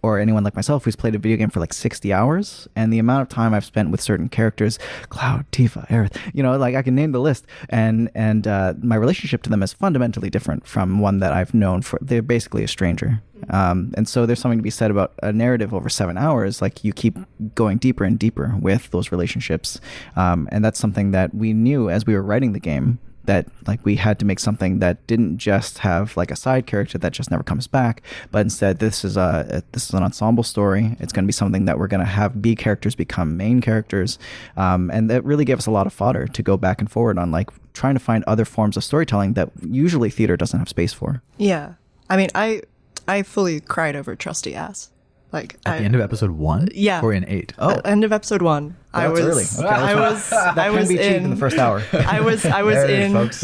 or anyone like myself who's played a video game for like 60 hours, and the amount of time I've spent with certain characters, Cloud, Tifa, Aerith, like I can name the list, and my relationship to them is fundamentally different from one that I've known for, they're basically a stranger. And so there's something to be said about a narrative over 7 hours. Like you keep going deeper and deeper with those relationships. And that's something that we knew as we were writing the game, that like we had to make something that didn't just have like a side character that just never comes back, but instead this is an ensemble story. It's going to be something that we're going to have B characters become main characters. And that really gave us a lot of fodder to go back and forward on like trying to find other forms of storytelling that usually theater doesn't have space for. Yeah. I mean, I fully cried over Trusty Ass. Like at the end of episode 1? Yeah. Or in 8? Oh. At the end of episode 1. That's early. Okay, I was in the first hour. I was in folks.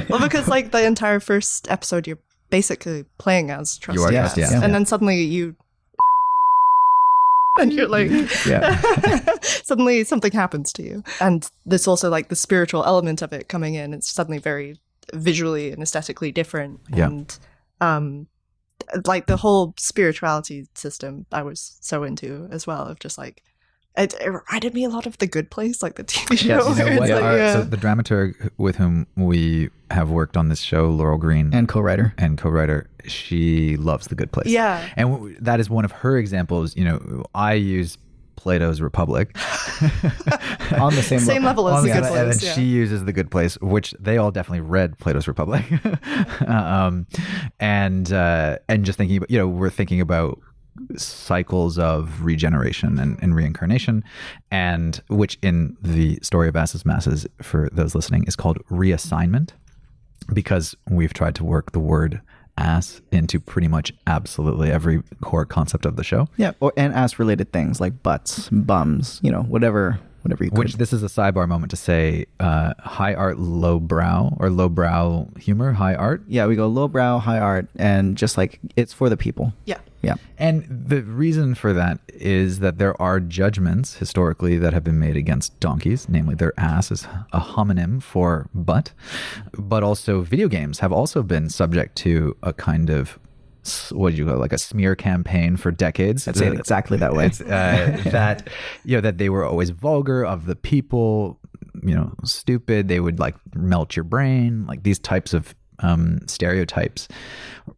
Well, because like the entire first episode you're basically playing as Trusty Ass. And then suddenly you and you're like suddenly something happens to you. And there's also like the spiritual element of it coming in. It's suddenly very visually and aesthetically different. Yeah. And like the whole spirituality system I was so into as well, of just like it reminded me a lot, of The Good Place, like the TV show. Yes, you know what? So the dramaturg with whom we have worked on this show, Laurel Green, and co-writer, she loves The Good Place. Yeah. And that is one of her examples. I use Plato's Republic on the same level as The Good Place, and then she uses The Good Place, which they all definitely read Plato's Republic. And just thinking about, we're thinking about cycles of regeneration and reincarnation, and which in the story of Asses, for those listening, is called reassignment, because we've tried to work the word ass into pretty much absolutely every core concept of the show. Yeah, and ass related things like butts, bums, whatever you could. Which this is a sidebar moment to say high art, low brow, or low brow humor, high art. Yeah, we go low brow, high art, and just like it's for the people. Yeah. Yeah. And the reason for that is that there are judgments historically that have been made against donkeys, namely their ass is a homonym for butt, but also video games have also been subject to a kind of, what did you go, like a smear campaign for decades. I'd say it exactly that way. That that they were always vulgar, of the people, stupid. They would like melt your brain, like these types of stereotypes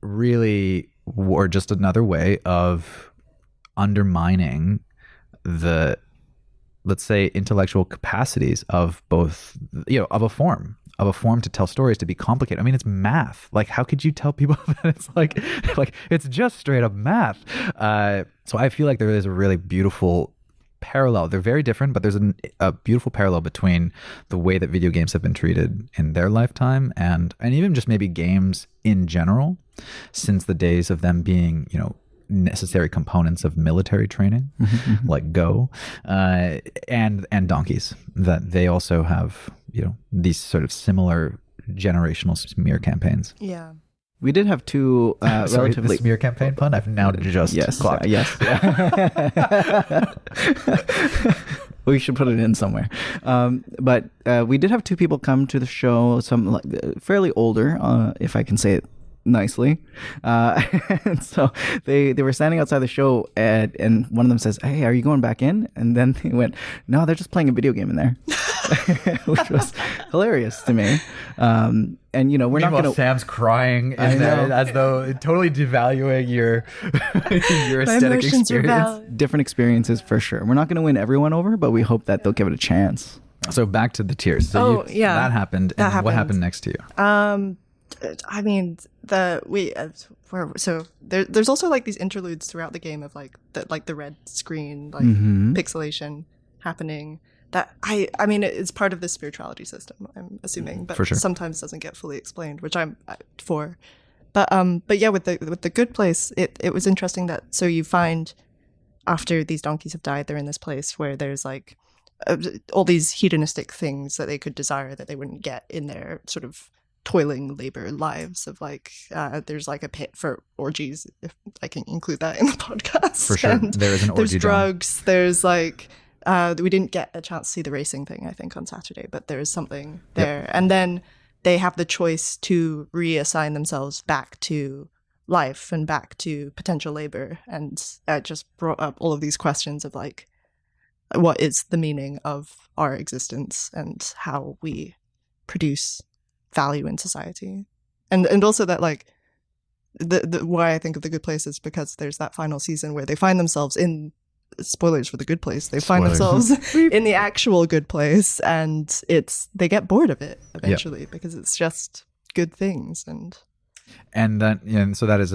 really were just another way of undermining the, let's say, intellectual capacities of both, of a form to tell stories, to be complicated. I mean, it's math. Like, how could you tell people that it's like it's just straight up math? So I feel like there is a really beautiful parallel. They're very different, but there's a beautiful parallel between the way that video games have been treated in their lifetime and even just maybe games in general, since the days of them being, necessary components of military training, like Go, and donkeys, that they also have, these sort of similar generational smear campagns. Yeah. We did have two Sorry, relatively... the smear campaign pun? I've now just clocked. Yes. We should put it in somewhere. But we did have two people come to the show, some fairly older, if I can say it nicely. And so they were standing outside the show, and one of them says, "Hey, are you going back in?" And then they went, "No, they're just playing a video game in there," which was hilarious to me. And we're not going to. Sam's crying in there as though totally devaluing your aesthetic experience. Different experiences for sure. We're not going to win everyone over, but we hope that they'll give it a chance. So back to the tiers. So that happened. And what happened next to you? I mean, there's also like these interludes throughout the game of like the red screen, like pixelation happening. That I mean, it's part of the spirituality system, I'm assuming, but sometimes doesn't get fully explained, which I'm for. But yeah, with the good place, it was interesting that so you find after these donkeys have died, they're in this place where there's like all these hedonistic things that they could desire that they wouldn't get in their sort of toiling labor lives of like there's like a pit for orgies, if I can include that in the podcast. For sure. And there is an orgy. There's drugs. There's like we didn't get a chance to see the racing thing, I think, on Saturday, but there is something there. Yep. And then they have the choice to reassign themselves back to life and back to potential labor. And it just brought up all of these questions of like, what is the meaning of our existence and how we produce value in society? And also that like the why I think of The Good Place is because there's that final season where they find themselves in, spoilers for The Good Place, they find themselves in the actual good place, and they get bored of it eventually because it's just good things. And so that is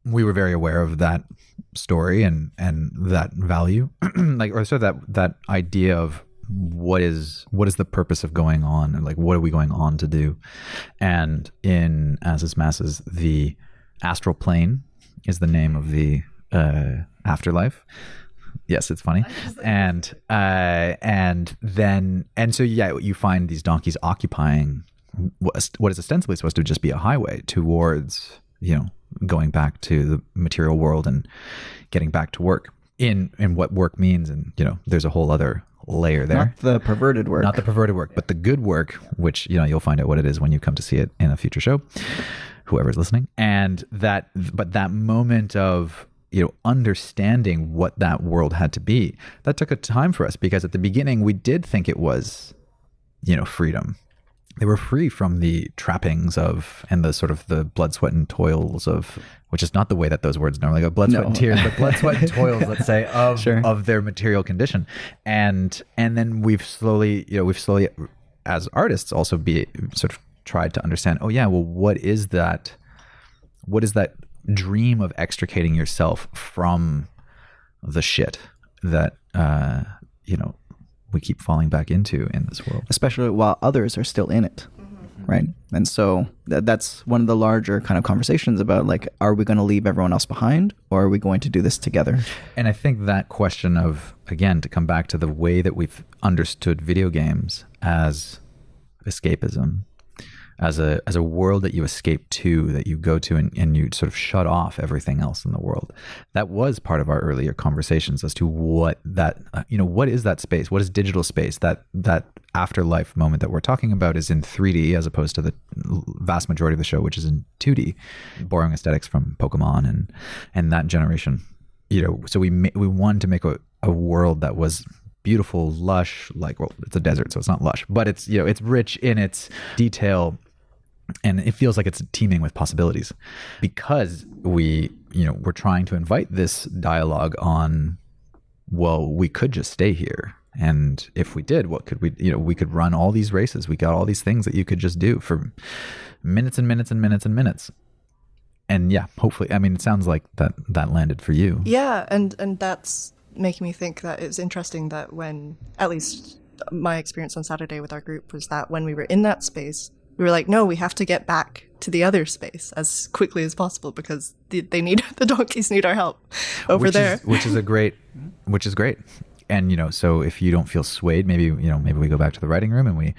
we were very aware of that story and that value, like, or so that idea of what is the purpose of going on, and like what are we going on to do. And in Asses.masses, the astral plane is the name of the afterlife. Yes, it's funny. And so you find these donkeys occupying what is ostensibly supposed to just be a highway towards going back to the material world and getting back to work in what work means. And there's a whole other layer there. Not the perverted work, but the good work, which you'll find out what it is when you come to see it in a future show, whoever's listening. And that moment of understanding what that world had to be, that took a time for us, because at the beginning we did think it was freedom. They were free from the trappings of, and the sort of the blood, sweat, and toils of, which is not the way that those words normally go, blood, sweat, and tears, but blood, sweat, and toils, let's say, of their material condition. And then we've slowly, as artists, also sort of tried to understand, what is that dream of extricating yourself from the shit that, we keep falling back into in this world, especially while others are still in it, right? And so that's one of the larger kind of conversations about, like, are we going to leave everyone else behind, or are we going to do this together? And I think that question of, again, to come back to the way that we've understood video games as escapism, as a world that you escape to, that you go to, and you sort of shut off everything else in the world. That was part of our earlier conversations as to what that, what is that space? What is digital space? That afterlife moment that we're talking about is in 3D, as opposed to the vast majority of the show, which is in 2D, borrowing aesthetics from Pokemon and that generation. So we wanted to make a world that was beautiful, lush, it's a desert, so it's not lush, but it's, it's rich in its detail, And it feels like it's teeming with possibilities because we're trying to invite this dialogue on, well, we could just stay here. And if we did, what could we, we could run all these races. We got all these things that you could just do for minutes and minutes and minutes and minutes. And yeah, hopefully, I mean, it sounds like that landed for you. Yeah. And that's making me think that it's interesting that when, at least my experience on Saturday with our group was that when we were in that space, we were like, no, we have to get back to the other space as quickly as possible because the donkeys need our help over there. Which is great. And, so if you don't feel swayed, maybe we go back to the writing room and we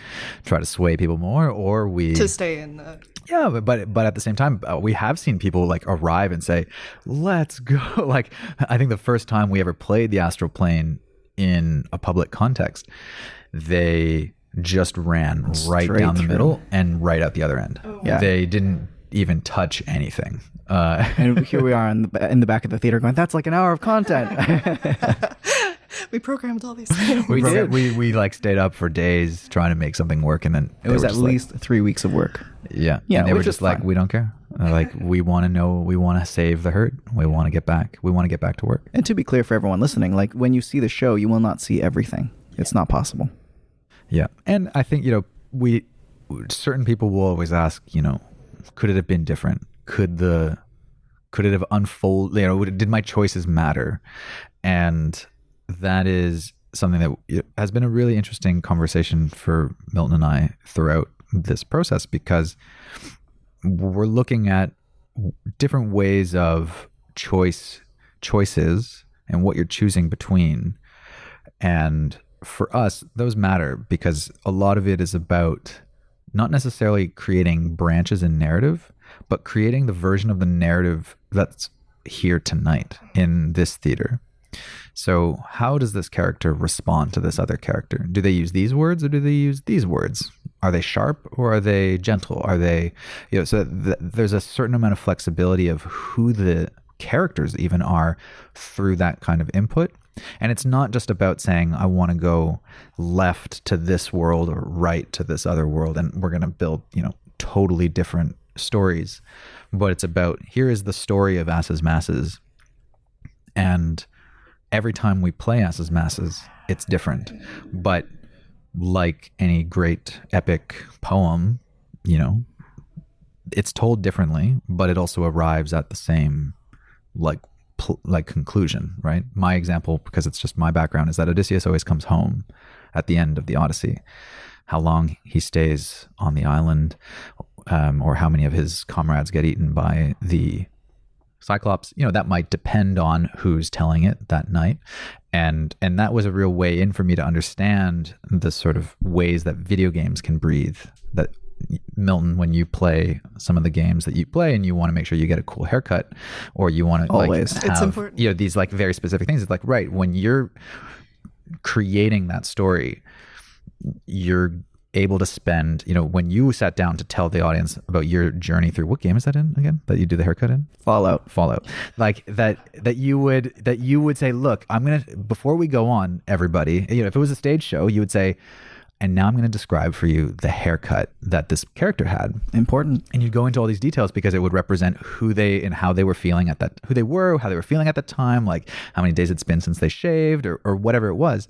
try to sway people more, or we to stay in the. Yeah, but at the same time, we have seen people like arrive and say, let's go. Like, I think the first time we ever played the astral plane in a public context, they just ran right down the middle and right out the other end. Oh. Yeah. They didn't even touch anything. And here we are in the back of the theater going, that's like an hour of content. We programmed all these things. We did. We like stayed up for days trying to make something work, and then it was at least 3 weeks of work. Yeah. And they were just like, we don't care. Like, we want to know, we want to save the herd. We want to get back. We want to get back to work. And to be clear for everyone listening, like when you see the show, you will not see everything. It's not possible. Yeah. And I think, certain people will always ask, could it have been different? Could it have unfolded? Did my choices matter? And that is something that has been a really interesting conversation for Milton and I throughout this process, because we're looking at different ways of choices and what you're choosing between. And for us, those matter because a lot of it is about not necessarily creating branches in narrative, but creating the version of the narrative that's here tonight in this theater. So how does this character respond to this other character? Do they use these words or do they use these words? Are they sharp or are they gentle? Are they, so there's a certain amount of flexibility of who the characters even are through that kind of input. And it's not just about saying, I want to go left to this world or right to this other world, and we're going to build, totally different stories. But it's about, here is the story of asses.masses. And every time we play asses.masses, it's different. But like any great epic poem, it's told differently, but it also arrives at the same, like conclusion, right? My example, because it's just my background, is that Odysseus always comes home at the end of the Odyssey. How long he stays on the island, or how many of his comrades get eaten by the Cyclops, that might depend on who's telling it that night. And that was a real way in for me to understand the sort of ways that video games can breathe. That, Milton, when you play some of the games that you play and you want to make sure you get a cool haircut, or you want to always have, it's important. These like very specific things. It's like, right, when you're creating that story, you're able to spend, when you sat down to tell the audience about your journey through, what game is that in again, that you do the haircut in? Fallout. Like that you would say, look, before we go on, everybody, if it was a stage show, you would say, and now I'm going to describe for you the haircut that this character had. Important. And you'd go into all these details because it would represent who they and how they were feeling how they were feeling at the time, like how many days it's been since they shaved or whatever it was.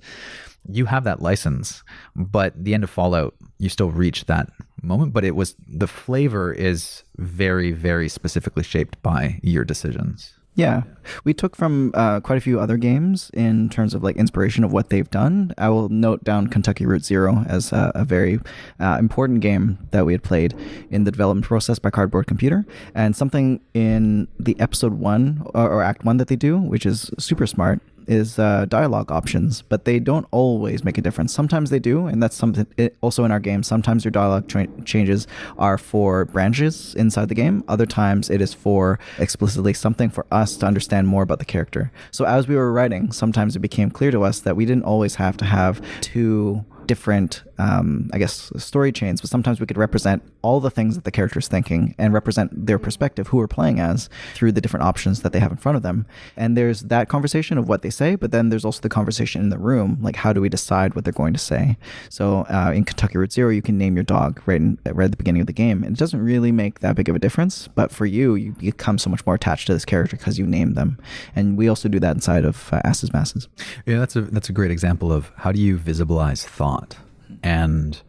You have that license, but the end of Fallout, you still reach that moment, but the flavor is very, very specifically shaped by your decisions. Yeah, we took from quite a few other games in terms of like inspiration of what they've done. I will note down Kentucky Route Zero as a very important game that we had played in the development process by Cardboard Computer, and something in the episode 1 or act 1 that they do, which is super smart, is dialogue options, but they don't always make a difference. Sometimes they do, and that's something also in our game. Sometimes your dialogue changes are for branches inside the game. Other times it is for explicitly something for us to understand more about the character. So as we were writing, sometimes it became clear to us that we didn't always have to have 2 different, I guess, story chains, but sometimes we could represent all the things that the character's thinking and represent their perspective, who we're playing as, through the different options that they have in front of them. And there's that conversation of what they say, but then there's also the conversation in the room, like how do we decide what they're going to say? So in Kentucky Route Zero, you can name your dog right at the beginning of the game, and it doesn't really make that big of a difference, but for you become so much more attached to this character because you name them. And we also do that inside of asses.masses. Yeah, that's a great example of how do you visibilize thought. And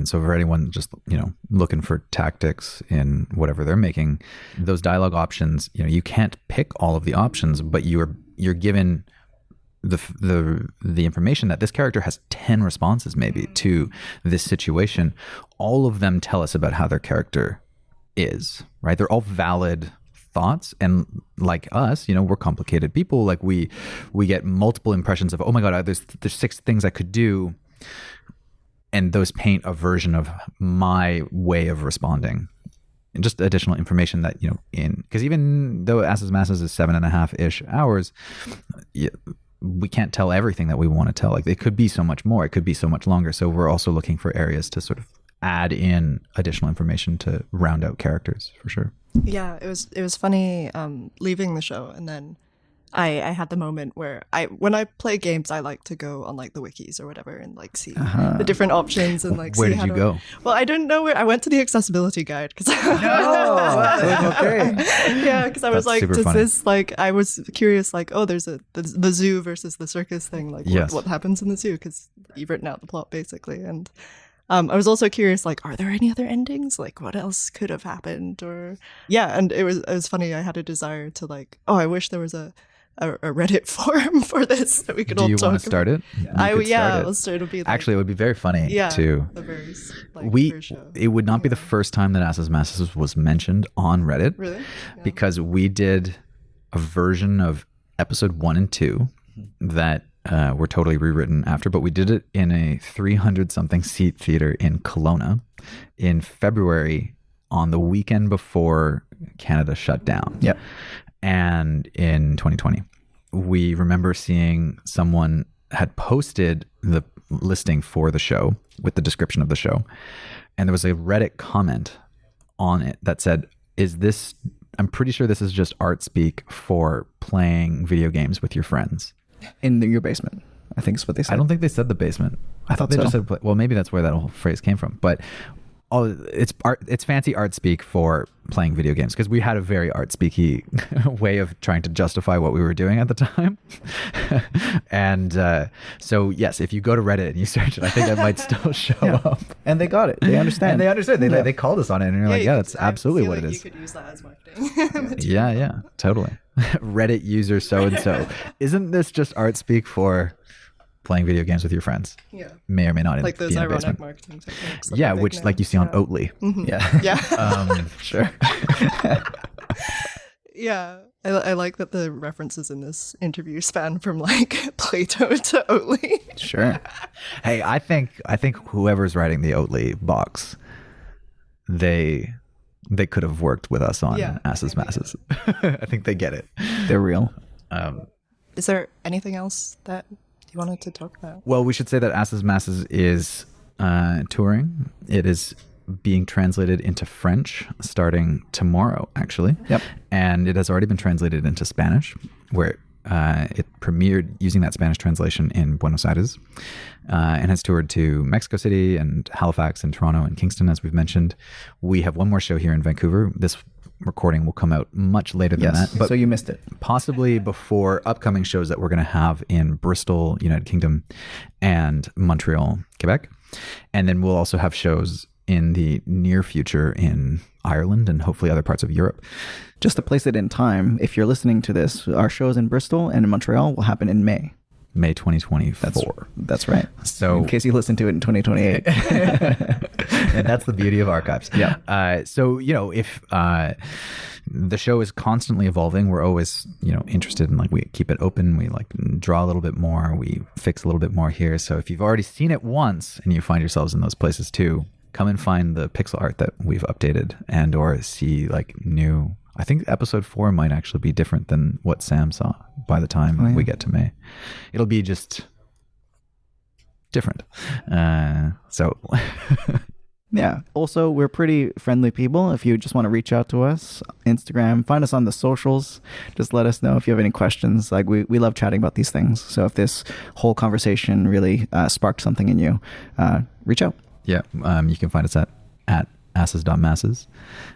so for anyone just, looking for tactics in whatever they're making, those dialogue options, you can't pick all of the options, but you're given the information that this character has 10 responses maybe to this situation. All of them tell us about how their character is, right? They're all valid thoughts, and like us, we're complicated people. Like we get multiple impressions of, oh my god, there's 6 things I could do, and those paint a version of my way of responding. And just additional information that because even though asses.masses is 7.5-ish hours, we can't tell everything that we want to tell. Like it could be so much more, it could be so much longer. So we're also looking for areas to sort of add in additional information to round out characters, for sure. Yeah, it was funny leaving the show, and then I had the moment where when I play games, I like to go on like the wikis or whatever and like see the different options and like where see did how you go? Well, I didn't know where. I went to the accessibility guide because Okay. Yeah, because I was That's like, super does funny. this like I was curious like, oh, there's the zoo versus the circus thing, like Yes. what happens in the zoo, because you've written out the plot basically. And I was also curious, like, are there any other endings? Like, what else could have happened? Or and it was funny. I had a desire to like, oh, I wish there was a Reddit forum for this that we could all talk about. Do you want to start it? Let's start. It'll be like, Actually, it would be very funny to. The very first show. It would not be the first time that asses.masses was mentioned on Reddit. Really? Yeah. Because we did a version of episode 1 and 2 that were totally rewritten after, but we did it in a 300-something seat theater in Kelowna in February, on the weekend before Canada shut down. Yep. And in 2020, we remember seeing someone had posted the listing for the show with the description of the show, and there was a Reddit comment on it that said, I'm pretty sure this is just art speak for playing video games with your friends. In your basement, I think is what they said. I don't think they said the basement. I thought they just said, well, maybe that's where that whole phrase came from. But it's fancy art speak for playing video games, because we had a very art speaky way of trying to justify what we were doing at the time. And so yes, if you go to Reddit and you search it, I think that might still show up. And they got it. They understand. And they understood. They called us on it, and you're like, that's absolutely what it is. You could use that as marketing. Yeah, totally. Reddit user so and so. Isn't this just art speak for playing video games with your friends? Yeah. May or may not Like those be in a ironic basement. marketing techniques. Yeah, which like you see on Oatly. Mm-hmm. Yeah. Yeah. Sure. Yeah. I like that the references in this interview span from like Plato to Oatly. Sure. Hey, I think whoever's writing the Oatly box, they could have worked with us on asses.masses. I think they get it. They're real. Is there anything else that you wanted to talk about? Well, we should say that asses.masses is touring. It is being translated into French starting tomorrow, actually. Yep. And it has already been translated into Spanish, where it premiered using that Spanish translation in Buenos Aires, and has toured to Mexico City and Halifax and Toronto and Kingston, as we've mentioned. We have one more show here in Vancouver. This recording will come out much later than that. But so you missed it. Possibly before upcoming shows that we're going to have in Bristol, United Kingdom, and Montreal, Quebec. And then we'll also have shows in the near future in Ireland and hopefully other parts of Europe. Just to place it in time, if you're listening to this, our shows in Bristol and in Montreal will happen in May. May 2024. That's right. So in case you listen to it in 2028. And that's the beauty of archives. Yeah. So, if the show is constantly evolving, we're always, interested in, like, we keep it open. We like draw a little bit more. We fix a little bit more here. So if you've already seen it once and you find yourselves in those places too, come and find the pixel art that we've updated and or see like new. I think episode 4 might actually be different than what Sam saw by the time we get to May. It'll be just different. So Yeah. Also, we're pretty friendly people. If you just want to reach out to us, Instagram, find us on the socials. Just let us know if you have any questions. Like we love chatting about these things. So if this whole conversation really sparked something in you, reach out. Yeah, you can find us at asses.masses.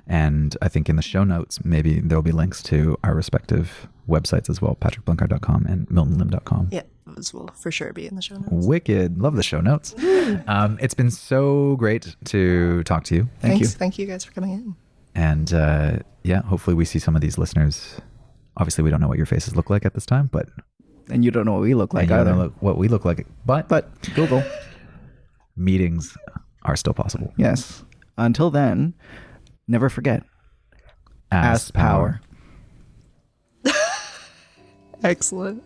And I think in the show notes, maybe there'll be links to our respective websites as well, patrickblenkarn.com and miltonlim.com. Yeah, those will for sure be in the show notes. Wicked. Love the show notes. It's been so great to talk to you. Thank you. Thank you guys for coming in. And yeah, hopefully we see some of these listeners. Obviously, we don't know what your faces look like at this time, but... And you don't know what we look like either. Don't know what we look like. But Google. Meetings are still possible. Yes. Until then, never forget. Ass power. Excellent.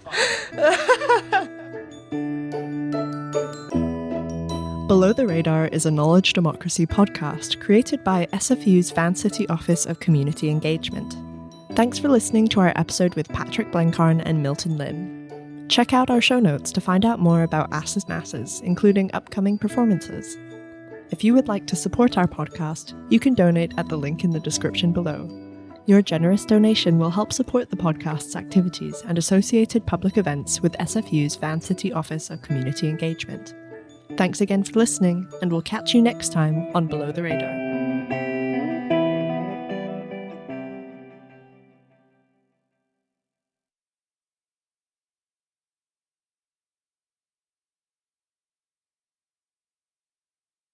Below the Radar is a knowledge democracy podcast created by SFU's Van City Office of Community Engagement. Thanks for listening to our episode with Patrick Blenkarn and Milton Lim. Check out our show notes to find out more about asses.masses, including upcoming performances. If you would like to support our podcast, you can donate at the link in the description below. Your generous donation will help support the podcast's activities and associated public events with SFU's Van City Office of Community Engagement. Thanks again for listening, and we'll catch you next time on Below the Radar.